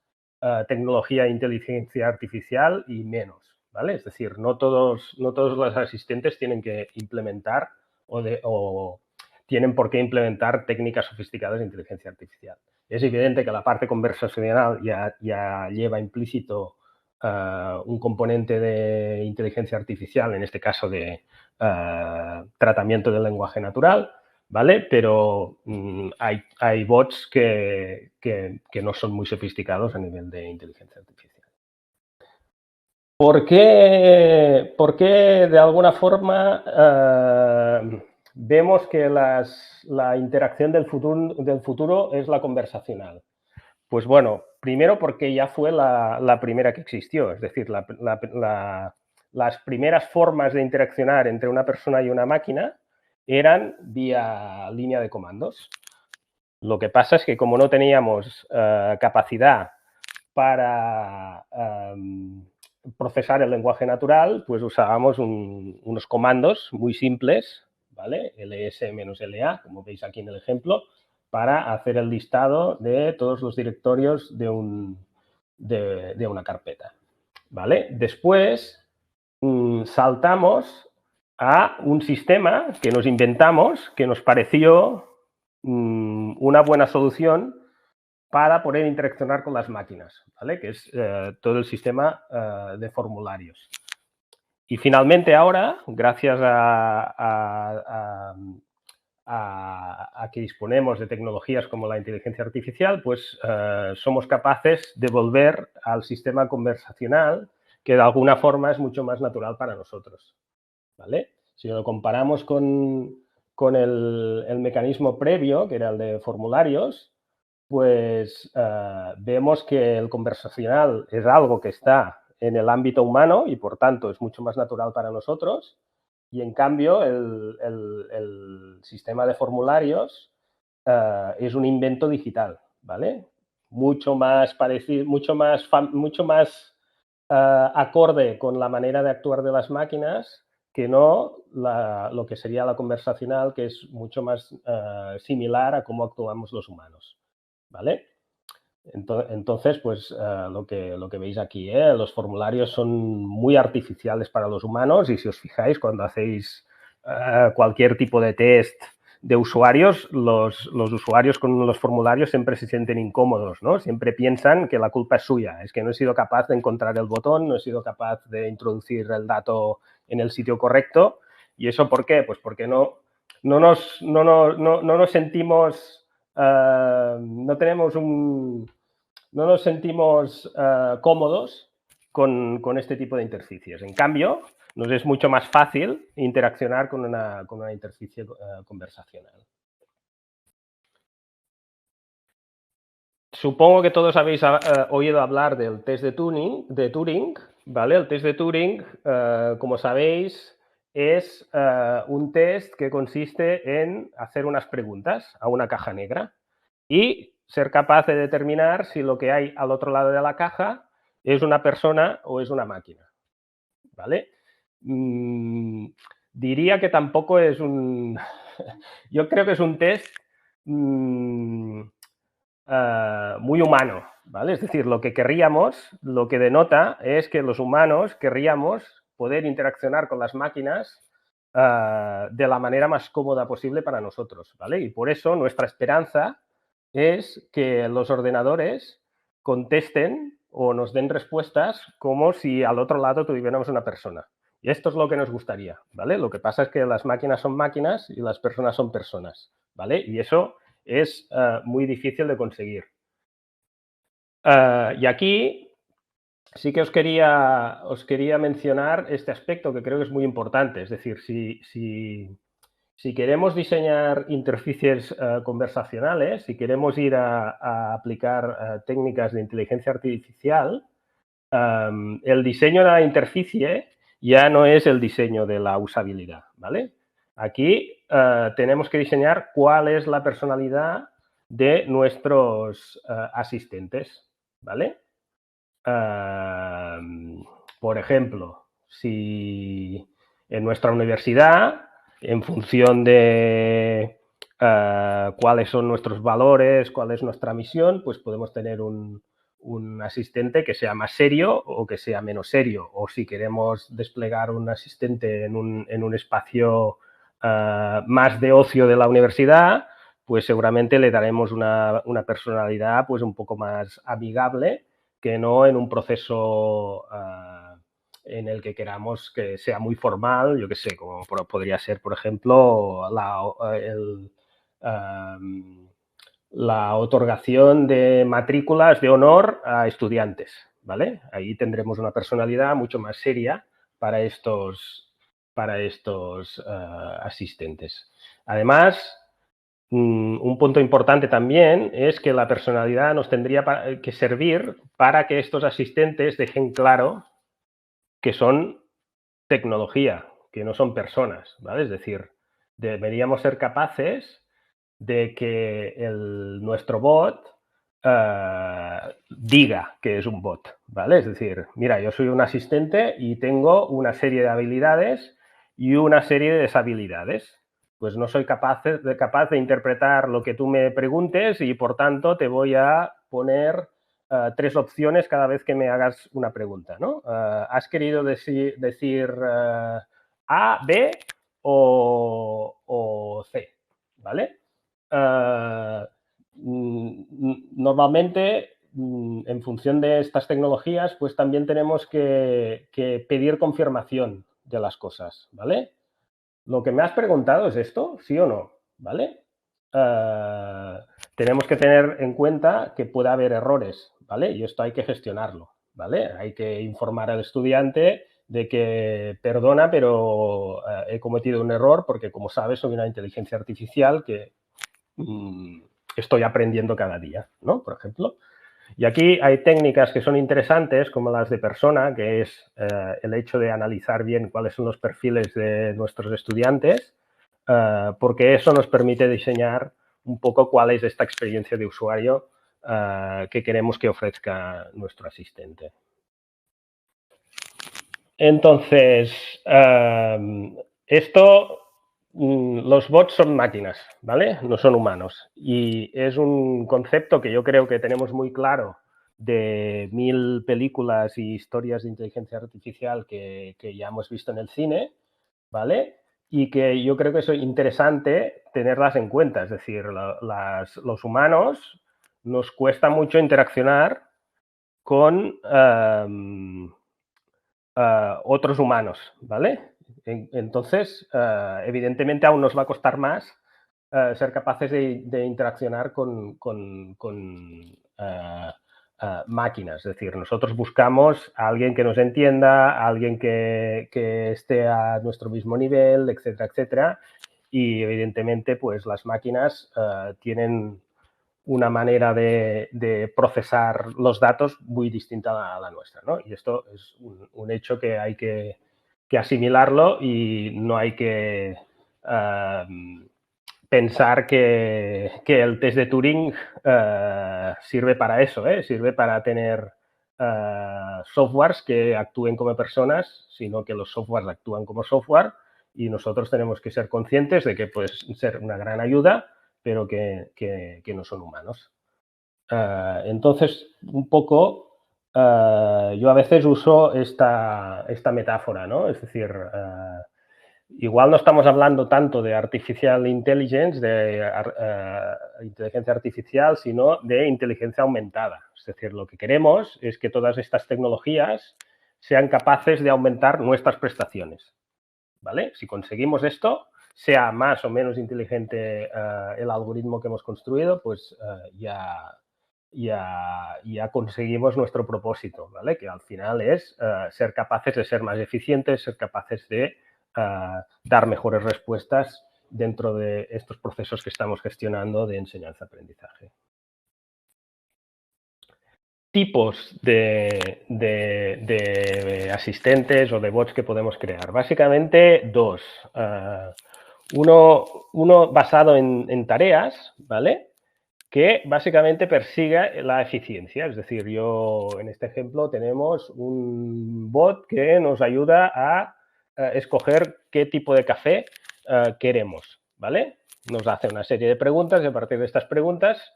tecnología e inteligencia artificial y menos, ¿vale? Es decir, no todos los asistentes tienen que implementar o tienen por qué implementar técnicas sofisticadas de inteligencia artificial. Es evidente que la parte conversacional ya lleva implícito un componente de inteligencia artificial, en este caso de tratamiento del lenguaje natural, ¿vale? Pero hay bots que no son muy sofisticados a nivel de inteligencia artificial. ¿Por qué de alguna forma vemos que la interacción del futuro es la conversacional? Pues bueno, primero porque ya fue la primera que existió, es decir, las primeras formas de interaccionar entre una persona y una máquina eran vía línea de comandos. Lo que pasa es que como no teníamos capacidad para procesar el lenguaje natural, pues usábamos unos comandos muy simples, ¿vale? ls-la, como veis aquí en el ejemplo, para hacer el listado de todos los directorios de una carpeta, ¿vale? Después saltamos a un sistema que nos inventamos, que nos pareció una buena solución para poder interaccionar con las máquinas, ¿vale? Que es todo el sistema de formularios. Y finalmente ahora, gracias a que disponemos de tecnologías como la inteligencia artificial, pues somos capaces de volver al sistema conversacional, que de alguna forma es mucho más natural para nosotros, ¿vale? Si lo comparamos con el mecanismo previo, que era el de formularios, pues vemos que el conversacional es algo que está en el ámbito humano y, por tanto, es mucho más natural para nosotros. Y, en cambio, el sistema de formularios es un invento digital, ¿vale? Mucho más parecido, mucho más acorde con la manera de actuar de las máquinas que no lo que sería la conversacional, que es mucho más similar a cómo actuamos los humanos, ¿vale? Entonces, pues lo que veis aquí, los formularios son muy artificiales para los humanos y si os fijáis, cuando hacéis cualquier tipo de test de usuarios, los usuarios con los formularios siempre se sienten incómodos, ¿no? Siempre piensan que la culpa es suya, es que no he sido capaz de encontrar el botón, no he sido capaz de introducir el dato en el sitio correcto. ¿Y eso por qué? Pues porque no nos sentimos... no nos sentimos cómodos con este tipo de interfaces. En cambio, nos es mucho más fácil interaccionar con una interfaz conversacional. Supongo que todos habéis oído hablar del test de Turing, ¿vale? El test de Turing, como sabéis, es un test que consiste en hacer unas preguntas a una caja negra y ser capaz de determinar si lo que hay al otro lado de la caja es una persona o es una máquina, ¿vale? Diría que tampoco es un... Yo creo que es un test muy humano, ¿vale? Es decir, lo que querríamos, lo que denota es que los humanos querríamos poder interaccionar con las máquinas de la manera más cómoda posible para nosotros, ¿vale? Y por eso nuestra esperanza es que los ordenadores contesten o nos den respuestas como si al otro lado tuviéramos una persona. Y esto es lo que nos gustaría, ¿vale? Lo que pasa es que las máquinas son máquinas y las personas son personas, ¿vale? Y eso es muy difícil de conseguir. Y aquí sí que os quería mencionar este aspecto que creo que es muy importante. Es decir, si queremos diseñar interfaces conversacionales, si queremos ir a aplicar técnicas de inteligencia artificial, el diseño de la interfaz ya no es el diseño de la usabilidad, ¿vale? Aquí tenemos que diseñar cuál es la personalidad de nuestros asistentes, ¿vale? Por ejemplo, si en nuestra universidad, en función de cuáles son nuestros valores, cuál es nuestra misión, pues podemos tener un asistente que sea más serio o que sea menos serio. O si queremos desplegar un asistente en un espacio más de ocio de la universidad, pues seguramente le daremos una personalidad pues un poco más amigable que no en un proceso en el que queramos que sea muy formal, yo qué sé, como podría ser, por ejemplo, la otorgación de matrículas de honor a estudiantes, ¿vale? Ahí tendremos una personalidad mucho más seria para estos asistentes. Además, un punto importante también es que la personalidad nos tendría que servir para que estos asistentes dejen claro que son tecnología, que no son personas, ¿vale? Es decir, deberíamos ser capaces de que nuestro bot diga que es un bot, ¿vale? Es decir, mira, yo soy un asistente y tengo una serie de habilidades y una serie de deshabilidades. Pues no soy capaz de interpretar lo que tú me preguntes y, por tanto, te voy a poner 3 opciones cada vez que me hagas una pregunta, ¿no? ¿Has querido decir A, B o C? ¿Vale? normalmente, en función de estas tecnologías, pues también tenemos que pedir confirmación de las cosas, ¿vale? Lo que me has preguntado es esto, ¿sí o no? ¿Vale? Tenemos que tener en cuenta que puede haber errores, ¿vale? Y esto hay que gestionarlo, ¿vale? Hay que informar al estudiante de que perdona, pero he cometido un error porque, como sabes, soy una inteligencia artificial que estoy aprendiendo cada día, ¿no? Por ejemplo. Y aquí hay técnicas que son interesantes, como las de persona, que es el hecho de analizar bien cuáles son los perfiles de nuestros estudiantes, porque eso nos permite diseñar un poco cuál es esta experiencia de usuario que queremos que ofrezca nuestro asistente. Entonces, los bots son máquinas, ¿vale? No son humanos. Y es un concepto que yo creo que tenemos muy claro de 1000 películas y historias de inteligencia artificial que ya hemos visto en el cine, ¿vale? Y que yo creo que es interesante tenerlas en cuenta. Es decir, los humanos nos cuesta mucho interaccionar con otros humanos, ¿vale? Entonces, evidentemente aún nos va a costar más ser capaces de interaccionar con máquinas. Es decir, nosotros buscamos a alguien que nos entienda, a alguien que esté a nuestro mismo nivel, etcétera, etcétera. Y evidentemente, pues las máquinas tienen una manera de procesar los datos muy distinta a la nuestra, ¿no? Y esto es un hecho que hay que asimilarlo y no hay que pensar que el test de Turing sirve para eso, sirve para tener softwares que actúen como personas, sino que los softwares actúan como software y nosotros tenemos que ser conscientes de que puede ser una gran ayuda, pero que no son humanos. Entonces, un poco, yo a veces uso esta metáfora, ¿no? Es decir, igual no estamos hablando tanto de artificial intelligence, de inteligencia artificial, sino de inteligencia aumentada. Es decir, lo que queremos es que todas estas tecnologías sean capaces de aumentar nuestras prestaciones, ¿vale? Si conseguimos esto, sea más o menos inteligente el algoritmo que hemos construido, pues ya conseguimos nuestro propósito, ¿vale? Que al final es ser capaces de ser más eficientes, ser capaces de dar mejores respuestas dentro de estos procesos que estamos gestionando de enseñanza-aprendizaje. Tipos de asistentes o de bots que podemos crear. Básicamente dos. Uno basado en tareas, ¿vale? Que básicamente persigue la eficiencia. Es decir, en este ejemplo tenemos un bot que nos ayuda a escoger qué tipo de café queremos, ¿vale? Nos hace una serie de preguntas y a partir de estas preguntas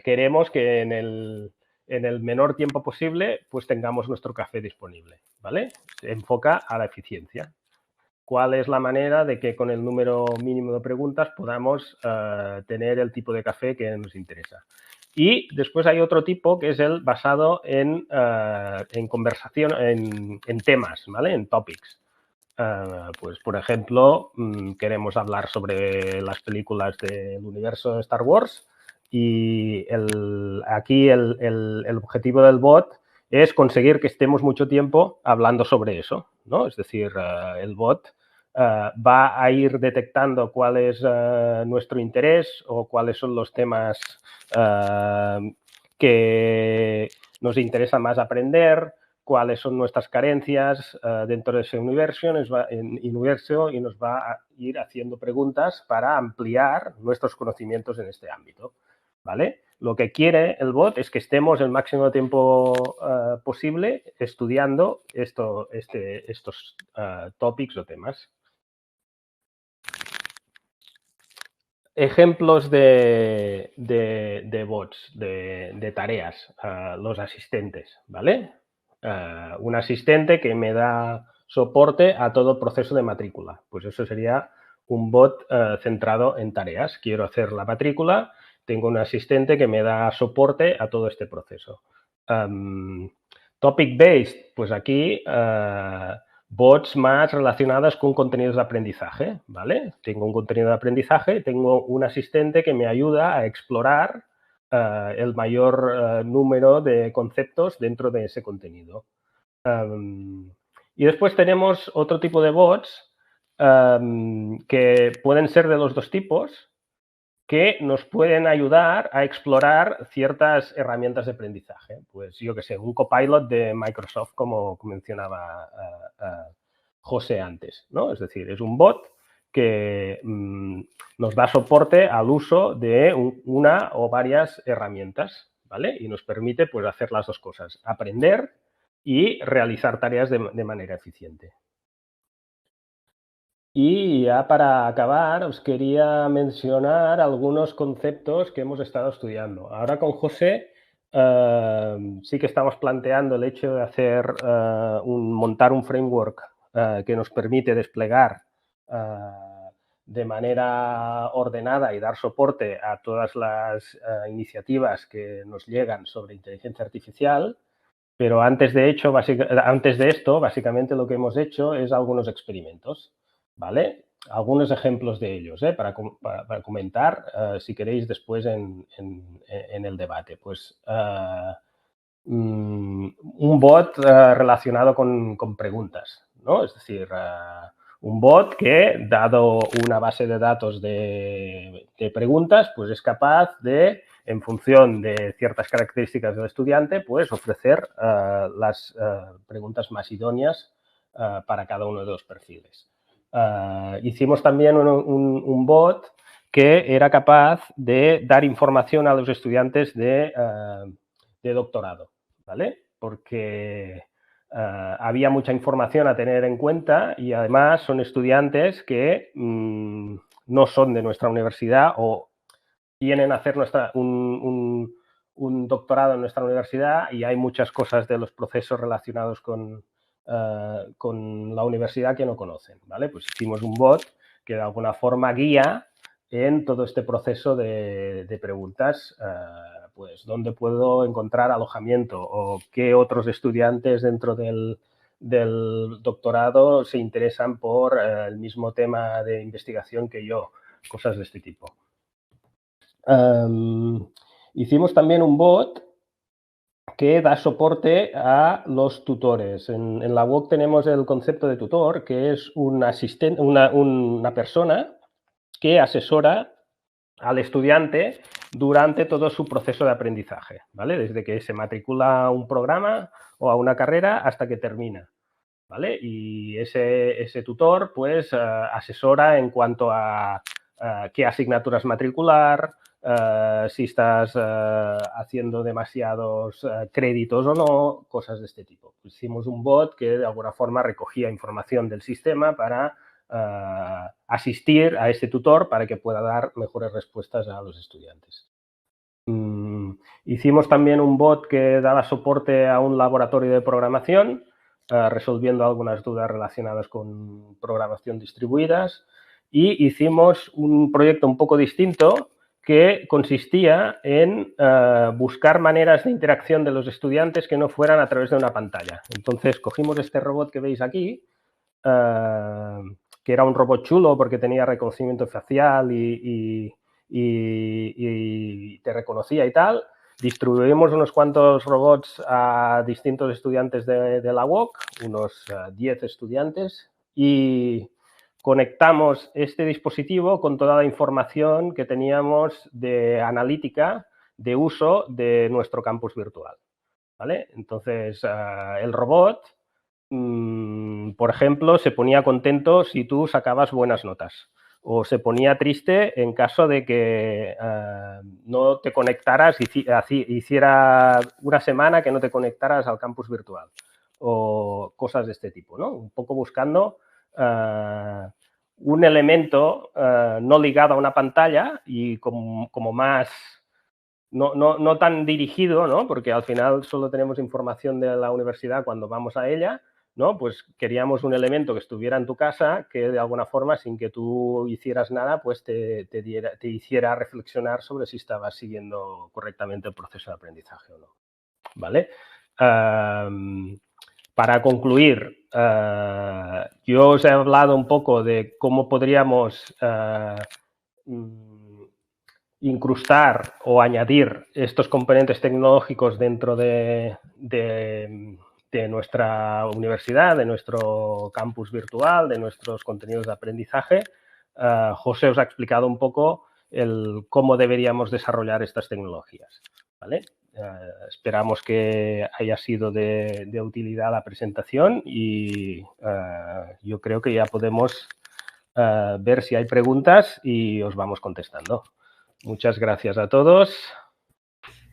queremos que en el menor tiempo posible pues tengamos nuestro café disponible, ¿vale? Se enfoca a la eficiencia. ¿Cuál es la manera de que con el número mínimo de preguntas podamos tener el tipo de café que nos interesa? Y después hay otro tipo que es el basado en conversación, en temas, ¿vale? En topics. Pues, por ejemplo, queremos hablar sobre las películas del universo de Star Wars y aquí el objetivo del bot es conseguir que estemos mucho tiempo hablando sobre eso, ¿no? Es decir, el bot va a ir detectando cuál es nuestro interés o cuáles son los temas que nos interesa más aprender, cuáles son nuestras carencias dentro de ese universo y nos va a ir haciendo preguntas para ampliar nuestros conocimientos en este ámbito, ¿vale? Lo que quiere el bot es que estemos el máximo tiempo posible estudiando estos topics o temas. Ejemplos de bots, de tareas, los asistentes, ¿vale? Un asistente que me da soporte a todo el proceso de matrícula. Pues eso sería un bot centrado en tareas. Quiero hacer la matrícula, tengo un asistente que me da soporte a todo este proceso. Topic-based, pues aquí bots más relacionadas con contenidos de aprendizaje, ¿vale? Tengo un contenido de aprendizaje, tengo un asistente que me ayuda a explorar el mayor número de conceptos dentro de ese contenido. Y después tenemos otro tipo de bots que pueden ser de los dos tipos, que nos pueden ayudar a explorar ciertas herramientas de aprendizaje. Pues yo qué sé, un copilot de Microsoft, como mencionaba José antes, ¿no? Es decir, es un bot que nos da soporte al uso de una o varias herramientas, ¿vale? Y nos permite, pues, hacer las dos cosas, aprender y realizar tareas de manera eficiente. Y ya para acabar, os quería mencionar algunos conceptos que hemos estado estudiando. Ahora con José sí que estamos planteando el hecho de hacer montar un framework que nos permite desplegar de manera ordenada y dar soporte a todas las iniciativas que nos llegan sobre inteligencia artificial. Pero antes de esto, básicamente lo que hemos hecho es algunos experimentos, ¿vale? Algunos ejemplos de ellos, para comentar, si queréis, después en el debate. Pues un bot relacionado con preguntas, ¿no? Es decir, un bot que, dado una base de datos de preguntas, pues es capaz de, en función de ciertas características del estudiante, pues ofrecer las preguntas más idóneas para cada uno de los perfiles. Hicimos también un bot que era capaz de dar información a los estudiantes de doctorado, ¿vale? Porque había mucha información a tener en cuenta y además son estudiantes que no son de nuestra universidad o vienen a hacer un doctorado en nuestra universidad y hay muchas cosas de los procesos relacionados con la universidad que no conocen, ¿vale? Pues hicimos un bot que de alguna forma guía en todo este proceso de preguntas, pues dónde puedo encontrar alojamiento o qué otros estudiantes dentro del doctorado se interesan por el mismo tema de investigación que yo, cosas de este tipo. Hicimos también un bot que da soporte a los tutores. En la web tenemos el concepto de tutor, que es un asistente, una persona que asesora al estudiante durante todo su proceso de aprendizaje, ¿vale? Desde que se matricula a un programa o a una carrera hasta que termina, ¿vale? Y ese tutor, pues, asesora en cuanto a qué asignaturas matricular, si estás haciendo demasiados créditos o no, cosas de este tipo. Hicimos un bot que de alguna forma recogía información del sistema para asistir a este tutor para que pueda dar mejores respuestas a los estudiantes. Hicimos también un bot que daba soporte a un laboratorio de programación, resolviendo algunas dudas relacionadas con programación distribuidas, y hicimos un proyecto un poco distinto que consistía en buscar maneras de interacción de los estudiantes que no fueran a través de una pantalla. Entonces, cogimos este robot que veis aquí, que era un robot chulo porque tenía reconocimiento facial y te reconocía y tal. Distribuimos unos cuantos robots a distintos estudiantes de la UOC, unos 10 estudiantes, y conectamos este dispositivo con toda la información que teníamos de analítica de uso de nuestro campus virtual, ¿vale? Entonces, el robot, por ejemplo, se ponía contento si tú sacabas buenas notas o se ponía triste en caso de que no te conectaras, hiciera una semana que no te conectaras al campus virtual o cosas de este tipo, ¿no? Un poco buscando un elemento no ligado a una pantalla y como más... No tan dirigido, ¿no? Porque al final solo tenemos información de la universidad cuando vamos a ella, ¿no? Pues queríamos un elemento que estuviera en tu casa que de alguna forma, sin que tú hicieras nada, pues te hiciera reflexionar sobre si estabas siguiendo correctamente el proceso de aprendizaje o no, ¿vale? Para concluir, yo os he hablado un poco de cómo podríamos incrustar o añadir estos componentes tecnológicos dentro de nuestra universidad, de nuestro campus virtual, de nuestros contenidos de aprendizaje. José os ha explicado un poco cómo deberíamos desarrollar estas tecnologías, ¿vale? Esperamos que haya sido de utilidad la presentación y yo creo que ya podemos ver si hay preguntas y os vamos contestando. Muchas gracias a todos.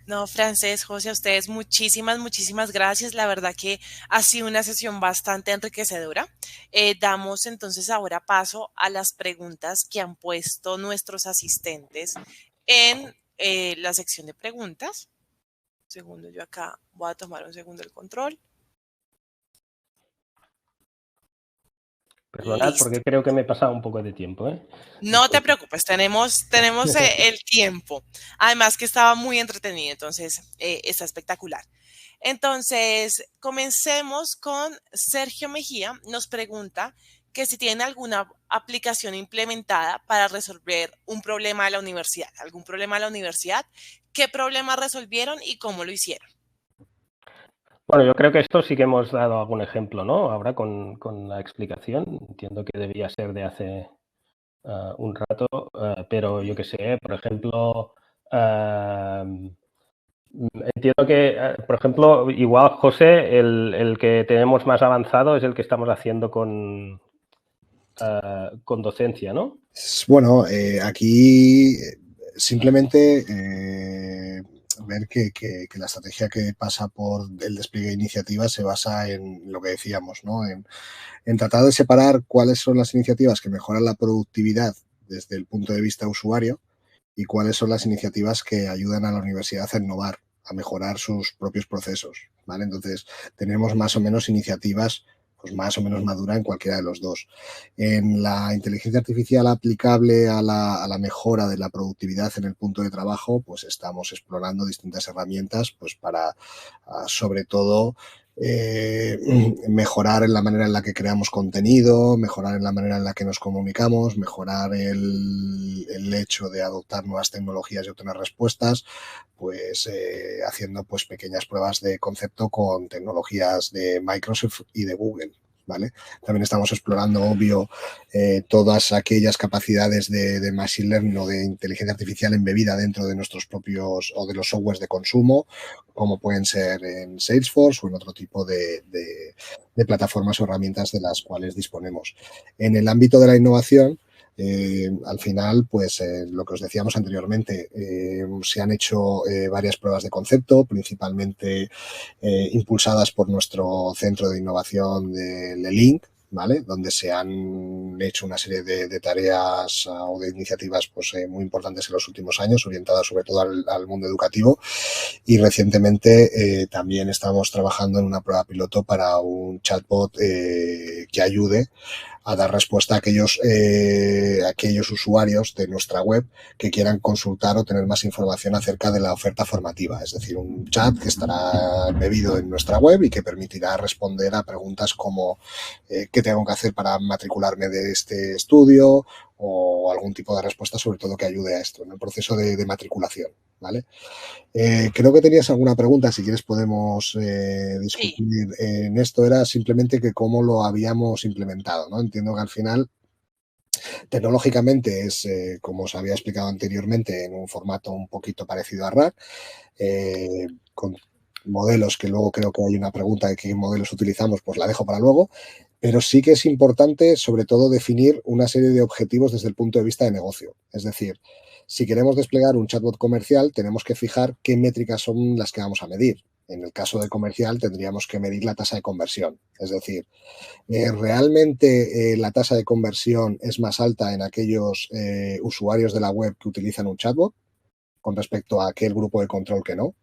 No, Francés, José, a ustedes muchísimas gracias. La verdad que ha sido una sesión bastante enriquecedora. Damos entonces ahora paso a las preguntas que han puesto nuestros asistentes en la sección de preguntas. Un segundo, yo acá voy a tomar un segundo el control. Perdonad, Listo. porque creo que me he pasado un poco de tiempo, ¿eh? No te preocupes, tenemos el tiempo. Además que estaba muy entretenido, entonces está espectacular. Entonces, comencemos con Sergio Mejía. Nos pregunta que si tiene alguna aplicación implementada para resolver un problema de la universidad, algún problema de la universidad, qué problema resolvieron y cómo lo hicieron. Bueno, yo creo que esto sí que hemos dado algún ejemplo, ¿no? Ahora con la explicación, entiendo que debía ser de hace un rato, pero yo qué sé, por ejemplo, entiendo que, por ejemplo, igual, José, el que tenemos más avanzado es el que estamos haciendo con docencia, ¿no? Bueno, aquí simplemente ver que la estrategia que pasa por el despliegue de iniciativas se basa en lo que decíamos, ¿no? En tratar de separar cuáles son las iniciativas que mejoran la productividad desde el punto de vista usuario y cuáles son las iniciativas que ayudan a la universidad a innovar, a mejorar sus propios procesos, ¿vale? Entonces, tenemos más o menos iniciativas pues más o menos madura en cualquiera de los dos. En la inteligencia artificial aplicable a la mejora de la productividad en el punto de trabajo, pues estamos explorando distintas herramientas pues para, sobre todo, mejorar en la manera en la que creamos contenido, mejorar en la manera en la que nos comunicamos, mejorar el hecho de adoptar nuevas tecnologías y obtener respuestas, pues haciendo pues pequeñas pruebas de concepto con tecnologías de Microsoft y de Google. ¿Vale? También estamos explorando, obvio, todas aquellas capacidades de Machine Learning o de inteligencia artificial embebida dentro de nuestros propios o de los softwares de consumo, como pueden ser en Salesforce o en otro tipo de plataformas o herramientas de las cuales disponemos. En el ámbito de la innovación, al final, pues lo que os decíamos anteriormente, se han hecho varias pruebas de concepto, principalmente impulsadas por nuestro centro de innovación de LELINC, ¿vale? Donde se han hecho una serie de tareas o de iniciativas pues, muy importantes en los últimos años, orientadas sobre todo al mundo educativo. Y recientemente también estamos trabajando en una prueba piloto para un chatbot que ayude a dar respuesta a aquellos usuarios de nuestra web que quieran consultar o tener más información acerca de la oferta formativa. Es decir, un chat que estará embebido en nuestra web y que permitirá responder a preguntas como ¿qué tengo que hacer para matricularme de este estudio? O algún tipo de respuesta, sobre todo, que ayude a esto, en el proceso de matriculación, ¿vale? Creo que tenías alguna pregunta, si quieres podemos discutir en esto. Era simplemente que cómo lo habíamos implementado, ¿no? Entiendo que al final, tecnológicamente es, como os había explicado anteriormente, en un formato un poquito parecido a RAG, con modelos que luego creo que hay una pregunta de qué modelos utilizamos, pues la dejo para luego. Pero sí que es importante, sobre todo, definir una serie de objetivos desde el punto de vista de negocio. Es decir, si queremos desplegar un chatbot comercial, tenemos que fijar qué métricas son las que vamos a medir. En el caso de comercial, tendríamos que medir la tasa de conversión. Es decir, ¿realmente la tasa de conversión es más alta en aquellos usuarios de la web que utilizan un chatbot con respecto a aquel grupo de control que no?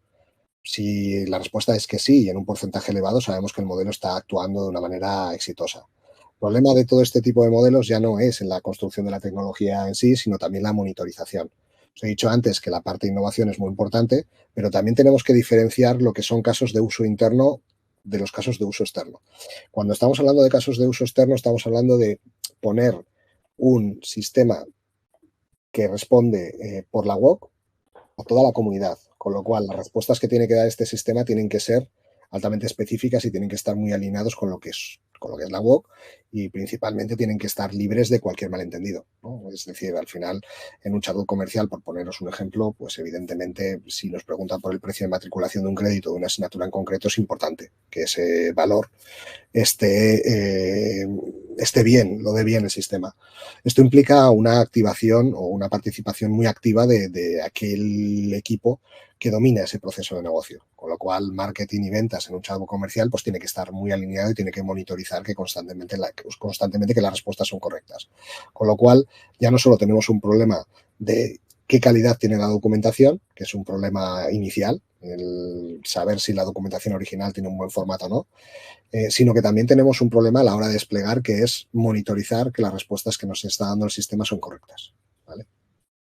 Si la respuesta es que sí y en un porcentaje elevado, sabemos que el modelo está actuando de una manera exitosa. El problema de todo este tipo de modelos ya no es en la construcción de la tecnología en sí, sino también la monitorización. Os he dicho antes que la parte de innovación es muy importante, pero también tenemos que diferenciar lo que son casos de uso interno de los casos de uso externo. Cuando estamos hablando de casos de uso externo, estamos hablando de poner un sistema que responde por la web a toda la comunidad, con lo cual las respuestas que tiene que dar este sistema tienen que ser altamente específicas y tienen que estar muy alineados con lo que es la web y principalmente tienen que estar libres de cualquier malentendido, ¿no? Es decir, al final, en un chatbot comercial, por poneros un ejemplo, pues evidentemente si nos preguntan por el precio de matriculación de un crédito de una asignatura en concreto, es importante que ese valor esté bien, lo dé bien el sistema. Esto implica una activación o una participación muy activa de aquel equipo que domina ese proceso de negocio, con lo cual marketing y ventas en un chatbot comercial pues tiene que estar muy alineado y tiene que monitorizar que constantemente que las respuestas son correctas. Con lo cual ya no solo tenemos un problema de qué calidad tiene la documentación, que es un problema inicial, el saber si la documentación original tiene un buen formato o no, sino que también tenemos un problema a la hora de desplegar, que es monitorizar que las respuestas que nos está dando el sistema son correctas, ¿vale?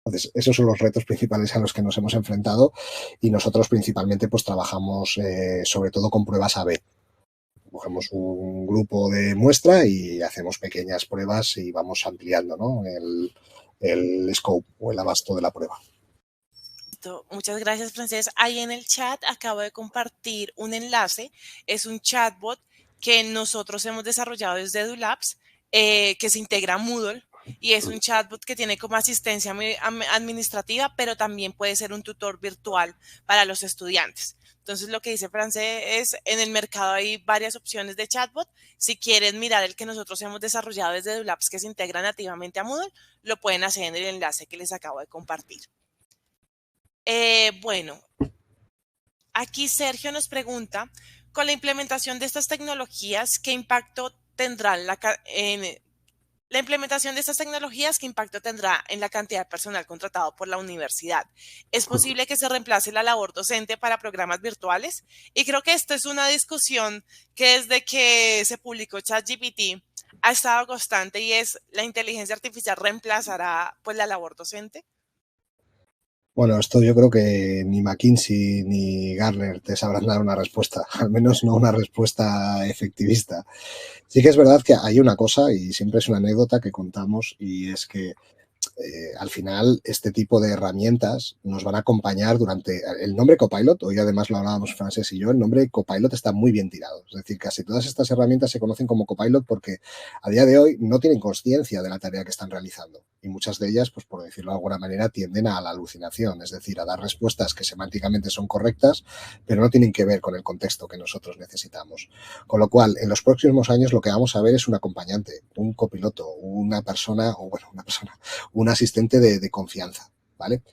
Entonces, esos son los retos principales a los que nos hemos enfrentado y nosotros principalmente pues trabajamos sobre todo con pruebas A/B. Cogemos un grupo de muestra y hacemos pequeñas pruebas y vamos ampliando, ¿no?, el scope o el abasto de la prueba. Muchas gracias, Francés. Ahí en el chat acabo de compartir un enlace. Es un chatbot que nosotros hemos desarrollado desde EduLabs, que se integra a Moodle, y es un chatbot que tiene como asistencia administrativa, pero también puede ser un tutor virtual para los estudiantes. Entonces, lo que dice Francés es, en el mercado hay varias opciones de chatbot. Si quieren mirar el que nosotros hemos desarrollado desde EduLabs, que se integra nativamente a Moodle, lo pueden hacer en el enlace que les acabo de compartir. Bueno, aquí Sergio nos pregunta, con la implementación de estas tecnologías, ¿qué impacto tendrá la implementación de estas tecnologías, qué impacto tendrá en la cantidad de personal contratado por la universidad? ¿Es posible que se reemplace la labor docente para programas virtuales? Y creo que esta es una discusión que desde que se publicó ChatGPT ha estado constante, y es, ¿la inteligencia artificial reemplazará pues la labor docente? Bueno, esto yo creo que ni McKinsey ni Gartner te sabrán dar una respuesta, al menos no una respuesta efectivista. Sí que es verdad que hay una cosa, y siempre es una anécdota que contamos, y es que al final este tipo de herramientas nos van a acompañar durante el nombre Copilot. Hoy además lo hablábamos Francés y yo, el nombre Copilot está muy bien tirado. Es decir, casi todas estas herramientas se conocen como Copilot porque a día de hoy no tienen consciencia de la tarea que están realizando y muchas de ellas, pues por decirlo de alguna manera, tienden a la alucinación, es decir, a dar respuestas que semánticamente son correctas, pero no tienen que ver con el contexto que nosotros necesitamos. Con lo cual, en los próximos años lo que vamos a ver es un acompañante, un copiloto, una persona, un asistente de confianza, ¿vale?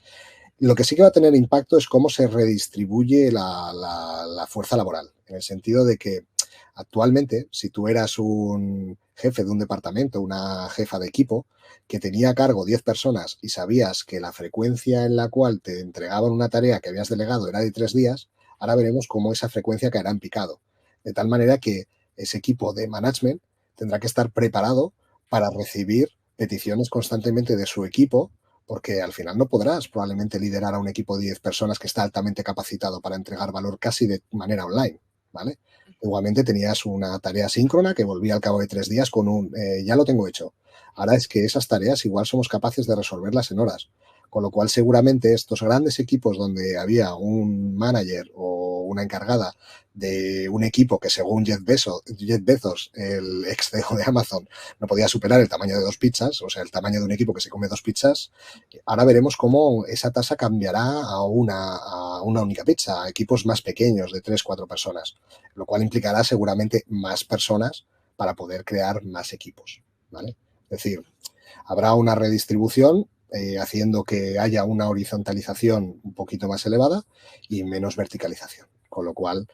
Lo que sí que va a tener impacto es cómo se redistribuye la fuerza laboral, en el sentido de que actualmente, si tú eras un jefe de un departamento, una jefa de equipo, que tenía a cargo 10 personas y sabías que la frecuencia en la cual te entregaban una tarea que habías delegado era de 3 días, ahora veremos cómo esa frecuencia caerá en picado. De tal manera que ese equipo de management tendrá que estar preparado para recibir peticiones constantemente de su equipo, porque al final no podrás probablemente liderar a un equipo de 10 personas que está altamente capacitado para entregar valor casi de manera online, ¿vale? Igualmente tenías una tarea síncrona que volvía al cabo de 3 días con un ya lo tengo hecho. Ahora es que esas tareas igual somos capaces de resolverlas en horas. Con lo cual seguramente estos grandes equipos donde había un manager o una encargada de un equipo que según Jeff Bezos, el ex CEO de Amazon, no podía superar el tamaño de 2 pizzas, o sea, el tamaño de un equipo que se come 2 pizzas, ahora veremos cómo esa tasa cambiará a una única pizza, a equipos más pequeños de 3-4 personas, lo cual implicará seguramente más personas para poder crear más equipos, ¿vale? Es decir, habrá una redistribución haciendo que haya una horizontalización un poquito más elevada y menos verticalización, con lo cual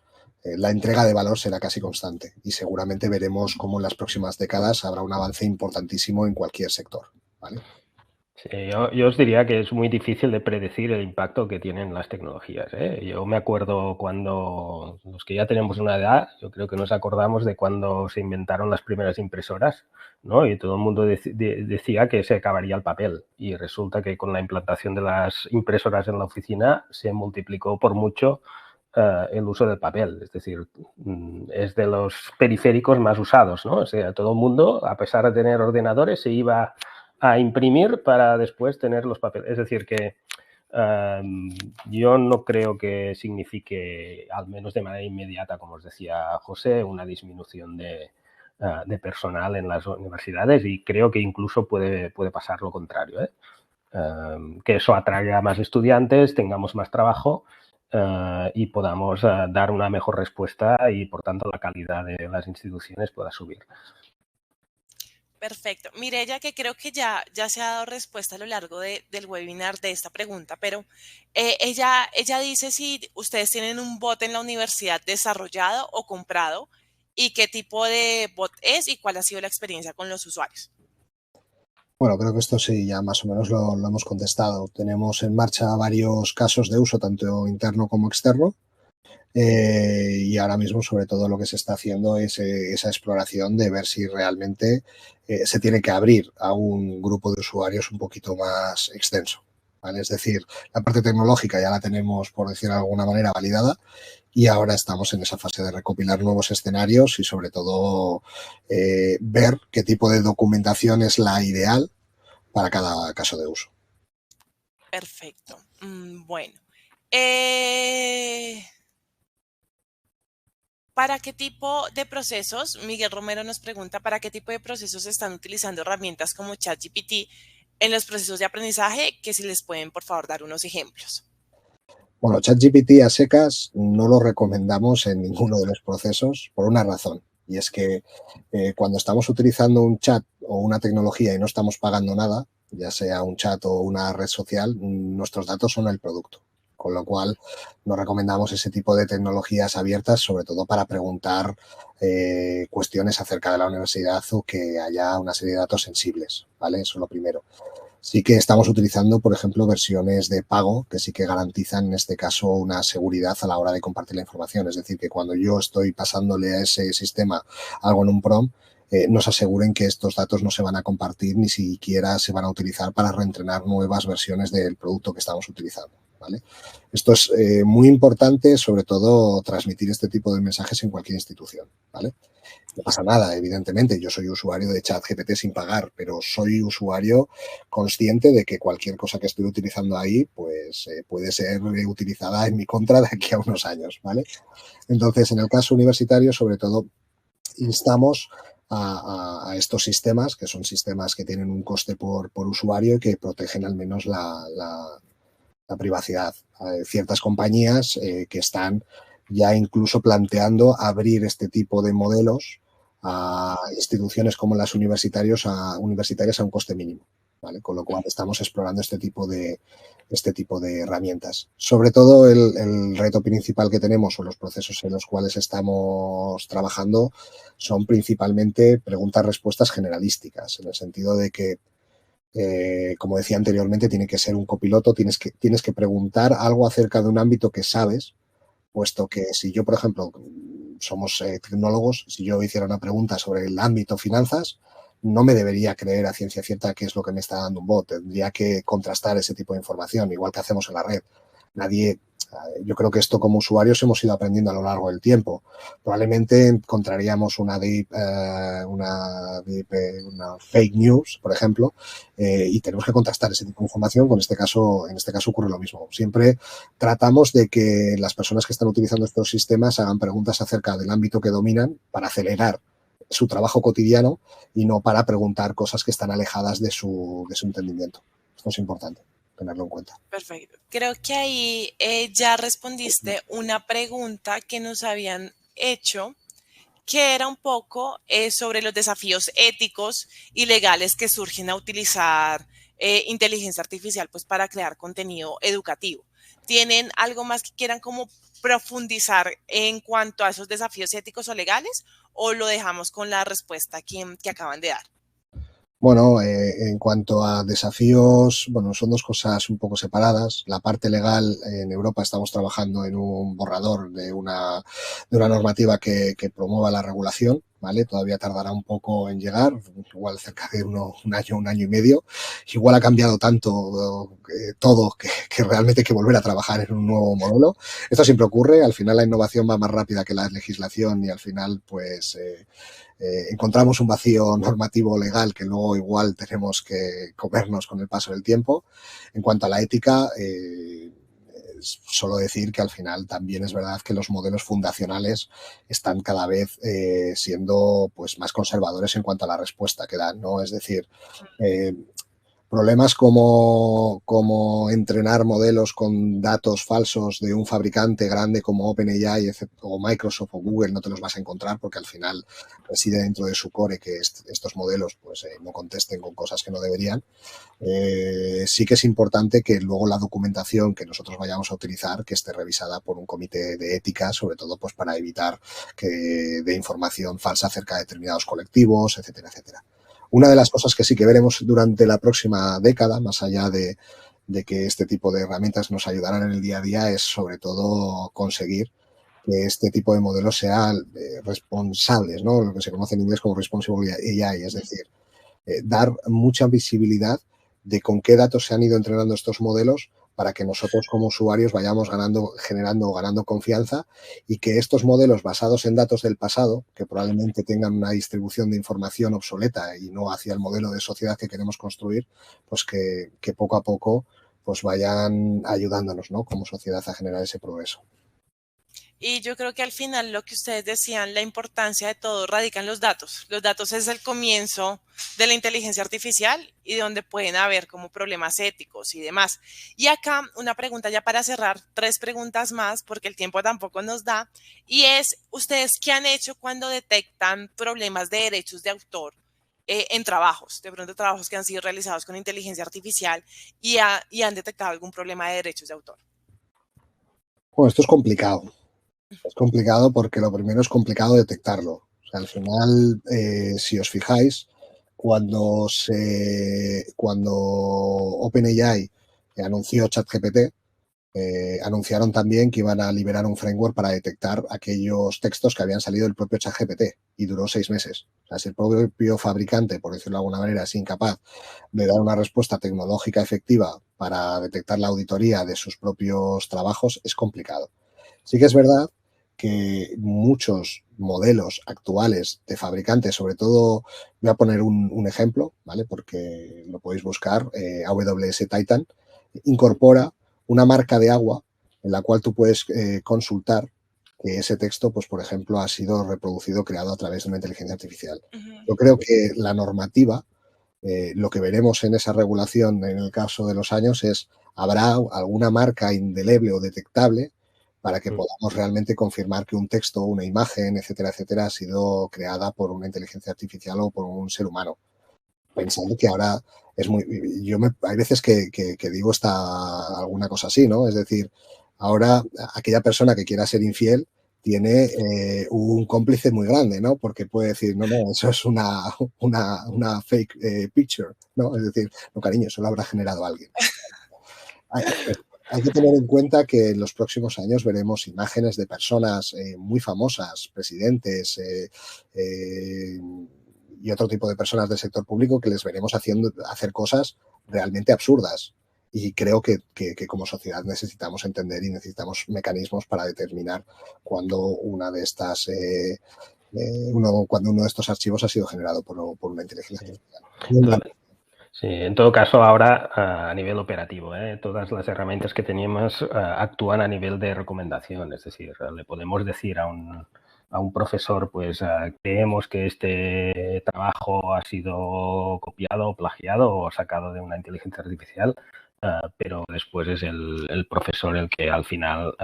la entrega de valor será casi constante y seguramente veremos cómo en las próximas décadas habrá un avance importantísimo en cualquier sector, ¿vale? Sí, yo os diría que es muy difícil de predecir el impacto que tienen las tecnologías, ¿eh? Yo me acuerdo cuando, los que ya tenemos una edad, yo creo que nos acordamos de cuando se inventaron las primeras impresoras, ¿no? Y todo el mundo decía que se acabaría el papel. Y resulta que con la implantación de las impresoras en la oficina se multiplicó por mucho el uso del papel. Es decir, es de los periféricos más usados, ¿no? O sea, todo el mundo, a pesar de tener ordenadores, se iba a imprimir para después tener los papeles. Es decir, que yo no creo que signifique, al menos de manera inmediata, como os decía José, una disminución de personal en las universidades, y creo que incluso puede pasar lo contrario, ¿eh? Que eso atraiga a más estudiantes, tengamos más trabajo y podamos dar una mejor respuesta y, por tanto, la calidad de las instituciones pueda subir. Perfecto. Mireya, que creo que ya se ha dado respuesta a lo largo del webinar de esta pregunta, pero ella dice si ustedes tienen un bot en la universidad desarrollado o comprado y qué tipo de bot es y cuál ha sido la experiencia con los usuarios. Bueno, creo que esto sí, ya más o menos lo hemos contestado. Tenemos en marcha varios casos de uso, tanto interno como externo. Y ahora mismo, sobre todo, lo que se está haciendo es esa exploración de ver si realmente se tiene que abrir a un grupo de usuarios un poquito más extenso, ¿vale? Es decir, la parte tecnológica ya la tenemos, por decir de alguna manera, validada, y ahora estamos en esa fase de recopilar nuevos escenarios y, sobre todo, ver qué tipo de documentación es la ideal para cada caso de uso. Perfecto. Bueno. ¿Para qué tipo de procesos? Miguel Romero nos pregunta, ¿para qué tipo de procesos están utilizando herramientas como ChatGPT en los procesos de aprendizaje? Que si les pueden, por favor, dar unos ejemplos. Bueno, ChatGPT a secas no lo recomendamos en ninguno de los procesos por una razón, y es que cuando estamos utilizando un chat o una tecnología y no estamos pagando nada, ya sea un chat o una red social, nuestros datos son el producto. Con lo cual, no recomendamos ese tipo de tecnologías abiertas, sobre todo para preguntar cuestiones acerca de la universidad o que haya una serie de datos sensibles, ¿vale? Eso es lo primero. Sí que estamos utilizando, por ejemplo, versiones de pago que sí que garantizan, en este caso, una seguridad a la hora de compartir la información. Es decir, que cuando yo estoy pasándole a ese sistema algo en un prompt, nos aseguren que estos datos no se van a compartir ni siquiera se van a utilizar para reentrenar nuevas versiones del producto que estamos utilizando, ¿vale? Esto es muy importante, sobre todo, transmitir este tipo de mensajes en cualquier institución, ¿vale? No pasa nada, evidentemente. Yo soy usuario de ChatGPT sin pagar, pero soy usuario consciente de que cualquier cosa que estoy utilizando ahí, pues puede ser utilizada en mi contra de aquí a unos años, ¿vale? Entonces, en el caso universitario, sobre todo, instamos a estos sistemas, que son sistemas que tienen un coste por usuario y que protegen al menos la privacidad. Hay ciertas compañías que están ya incluso planteando abrir este tipo de modelos a instituciones como las universitarias a un coste mínimo, ¿vale? Con lo cual estamos explorando este tipo de herramientas. Sobre todo el reto principal que tenemos o los procesos en los cuales estamos trabajando son principalmente preguntas-respuestas generalísticas, en el sentido de que como decía anteriormente, tiene que ser un copiloto, tienes que preguntar algo acerca de un ámbito que sabes, puesto que si yo, por ejemplo, somos tecnólogos, si yo hiciera una pregunta sobre el ámbito finanzas, no me debería creer a ciencia cierta qué es lo que me está dando un bot. Tendría que contrastar ese tipo de información, igual que hacemos en la red. Yo creo que esto como usuarios hemos ido aprendiendo a lo largo del tiempo. Probablemente encontraríamos una fake news, por ejemplo, y tenemos que contrastar ese tipo de información. En este caso ocurre lo mismo. Siempre tratamos de que las personas que están utilizando estos sistemas hagan preguntas acerca del ámbito que dominan para acelerar su trabajo cotidiano y no para preguntar cosas que están alejadas de su entendimiento. Esto es importante tenerlo en cuenta. Perfecto. Creo que ahí ya respondiste una pregunta que nos habían hecho, que era un poco sobre los desafíos éticos y legales que surgen a utilizar inteligencia artificial pues, para crear contenido educativo. ¿Tienen algo más que quieran como profundizar en cuanto a esos desafíos éticos o legales o lo dejamos con la respuesta que acaban de dar? Bueno, en cuanto a desafíos, bueno, son dos cosas un poco separadas. La parte legal, en Europa estamos trabajando en un borrador de una normativa que promueva la regulación, ¿vale? Todavía tardará un poco en llegar, igual cerca de un año y medio. Igual ha cambiado tanto todo que realmente hay que volver a trabajar en un nuevo modelo. Esto siempre ocurre, al final la innovación va más rápida que la legislación y al final, pues... encontramos un vacío normativo legal que luego igual tenemos que comernos con el paso del tiempo. En cuanto a la ética, solo decir que al final también es verdad que los modelos fundacionales están cada vez siendo pues más conservadores en cuanto a la respuesta que dan, ¿no? Es decir, problemas como entrenar modelos con datos falsos de un fabricante grande como OpenAI o Microsoft o Google no te los vas a encontrar porque al final reside dentro de su core que estos modelos pues no contesten con cosas que no deberían. Sí que es importante que luego la documentación que nosotros vayamos a utilizar que esté revisada por un comité de ética, sobre todo pues para evitar que dé información falsa acerca de determinados colectivos, etcétera, etcétera. Una de las cosas que sí que veremos durante la próxima década, más allá de que este tipo de herramientas nos ayudarán en el día a día, es sobre todo conseguir que este tipo de modelos sean responsables, ¿no? Lo que se conoce en inglés como responsible AI, es decir, dar mucha visibilidad de con qué datos se han ido entrenando estos modelos para que nosotros como usuarios vayamos generando o ganando confianza y que estos modelos basados en datos del pasado, que probablemente tengan una distribución de información obsoleta y no hacia el modelo de sociedad que queremos construir, pues que poco a poco pues vayan ayudándonos, ¿no? Como sociedad a generar ese progreso. Y yo creo que al final lo que ustedes decían, la importancia de todo radica en los datos. Los datos es el comienzo de la inteligencia artificial y donde pueden haber como problemas éticos y demás. Y acá una pregunta ya para cerrar, 3 preguntas más porque el tiempo tampoco nos da. Y es, ¿ustedes qué han hecho cuando detectan problemas de derechos de autor? En trabajos, de pronto trabajos que han sido realizados con inteligencia artificial y han detectado algún problema de derechos de autor. Bueno, esto es complicado. Es complicado porque lo primero es complicado detectarlo. O sea, al final, si os fijáis, cuando OpenAI anunció ChatGPT, anunciaron también que iban a liberar un framework para detectar aquellos textos que habían salido del propio ChatGPT y duró 6 meses. O sea, si el propio fabricante, por decirlo de alguna manera, es incapaz de dar una respuesta tecnológica efectiva para detectar la auditoría de sus propios trabajos, es complicado. Sí que es verdad que muchos modelos actuales de fabricantes, sobre todo, voy a poner un ejemplo, ¿vale? Porque lo podéis buscar, AWS Titan, incorpora una marca de agua en la cual tú puedes consultar que ese texto, pues por ejemplo, ha sido reproducido, creado a través de una inteligencia artificial. Yo creo que la normativa, lo que veremos en esa regulación en el caso de los años es, habrá alguna marca indeleble o detectable para que podamos realmente confirmar que un texto, una imagen, etcétera, etcétera, ha sido creada por una inteligencia artificial o por un ser humano. Pensando que ahora es muy... hay veces que digo alguna cosa así, ¿no? Es decir, ahora aquella persona que quiera ser infiel tiene un cómplice muy grande, ¿no? Porque puede decir, no, no, eso es una fake picture, ¿no? Es decir, no, cariño, eso lo habrá generado alguien. Hay que tener en cuenta que en los próximos años veremos imágenes de personas muy famosas, presidentes y otro tipo de personas del sector público que les veremos hacer cosas realmente absurdas. Y creo que como sociedad necesitamos entender y necesitamos mecanismos para determinar cuando cuando uno de estos archivos ha sido generado por una inteligencia artificial. Sí, en todo caso, ahora a nivel operativo, todas las herramientas que teníamos actúan a nivel de recomendación, es decir, le podemos decir a un profesor, pues creemos que este trabajo ha sido copiado o plagiado o sacado de una inteligencia artificial, pero después es el profesor el que al final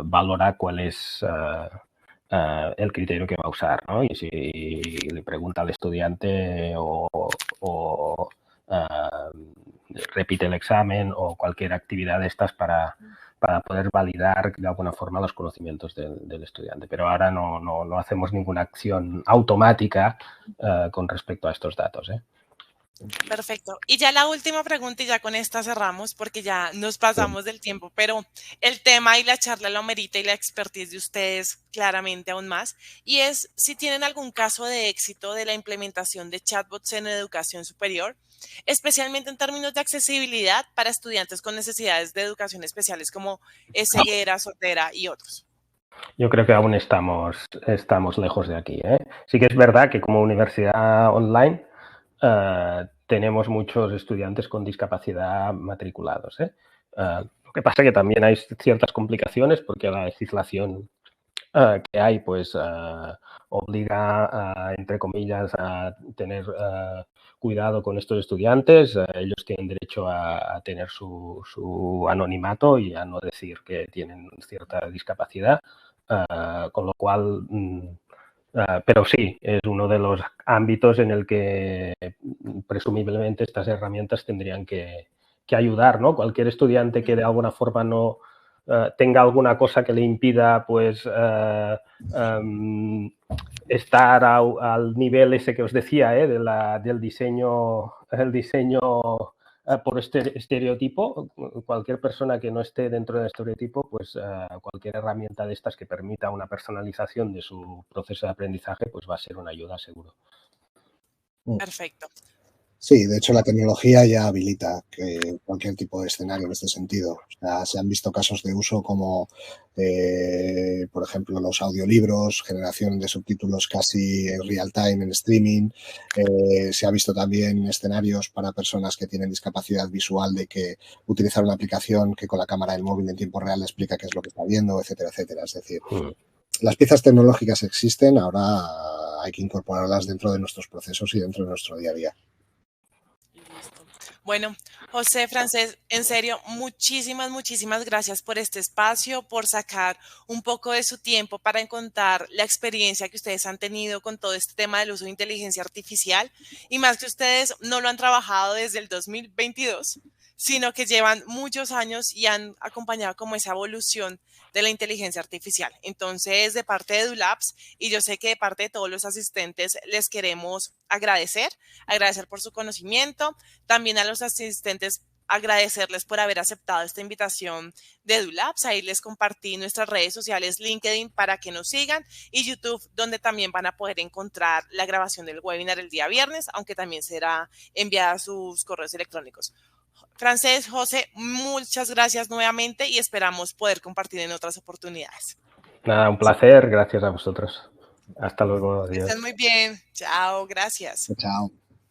valora cuál es el criterio que va a usar, ¿no? Y si le pregunta al estudiante o repite el examen o cualquier actividad de estas para para poder validar de alguna forma los conocimientos del estudiante. Pero ahora no hacemos ninguna acción automática con respecto a estos datos. Perfecto. Y ya la última pregunta y ya con esta cerramos porque ya nos pasamos del tiempo, pero el tema y la charla lo amerita y la expertise de ustedes claramente aún más. Y es si tienen algún caso de éxito de la implementación de chatbots en educación superior, especialmente en términos de accesibilidad para estudiantes con necesidades de educación especiales como ceguera, sordera y otros. Yo creo que aún estamos lejos de aquí. Sí que es verdad que como universidad online tenemos muchos estudiantes con discapacidad matriculados. Lo que pasa es que también hay ciertas complicaciones porque la legislación que hay pues obliga, entre comillas, a tener cuidado con estos estudiantes. Ellos tienen derecho a tener su anonimato y a no decir que tienen cierta discapacidad, con lo cual... pero sí, es uno de los ámbitos en el que presumiblemente estas herramientas tendrían que ayudar, ¿no? Cualquier estudiante que de alguna forma no tenga alguna cosa que le impida, pues, estar al nivel ese que os decía, del diseño, por estereotipo. Cualquier persona que no esté dentro del estereotipo, pues cualquier herramienta de estas que permita una personalización de su proceso de aprendizaje, pues va a ser una ayuda seguro. Perfecto. Sí, de hecho la tecnología ya habilita cualquier tipo de escenario en este sentido. O sea, se han visto casos de uso como, por ejemplo, los audiolibros, generación de subtítulos casi real time en streaming. Se ha visto también escenarios para personas que tienen discapacidad visual de que utilizar una aplicación que con la cámara del móvil en tiempo real le explica qué es lo que está viendo, etcétera, etcétera. Es decir, las piezas tecnológicas existen, ahora hay que incorporarlas dentro de nuestros procesos y dentro de nuestro día a día. Bueno, José, Francés, en serio, muchísimas gracias por este espacio, por sacar un poco de su tiempo para contar la experiencia que ustedes han tenido con todo este tema del uso de inteligencia artificial y más que ustedes no lo han trabajado desde el 2022, sino que llevan muchos años y han acompañado como esa evolución de la inteligencia artificial. Entonces, de parte de EduLabs, y yo sé que de parte de todos los asistentes, les queremos agradecer por su conocimiento, también a los asistentes agradecerles por haber aceptado esta invitación de EduLabs. Ahí les compartí nuestras redes sociales, LinkedIn, para que nos sigan, y YouTube, donde también van a poder encontrar la grabación del webinar el día viernes, aunque también será enviada a sus correos electrónicos. Francés, José, muchas gracias nuevamente y esperamos poder compartir en otras oportunidades. Nada, un placer. Gracias a vosotros. Hasta luego. Adiós. Estén muy bien. Chao, gracias. Chao.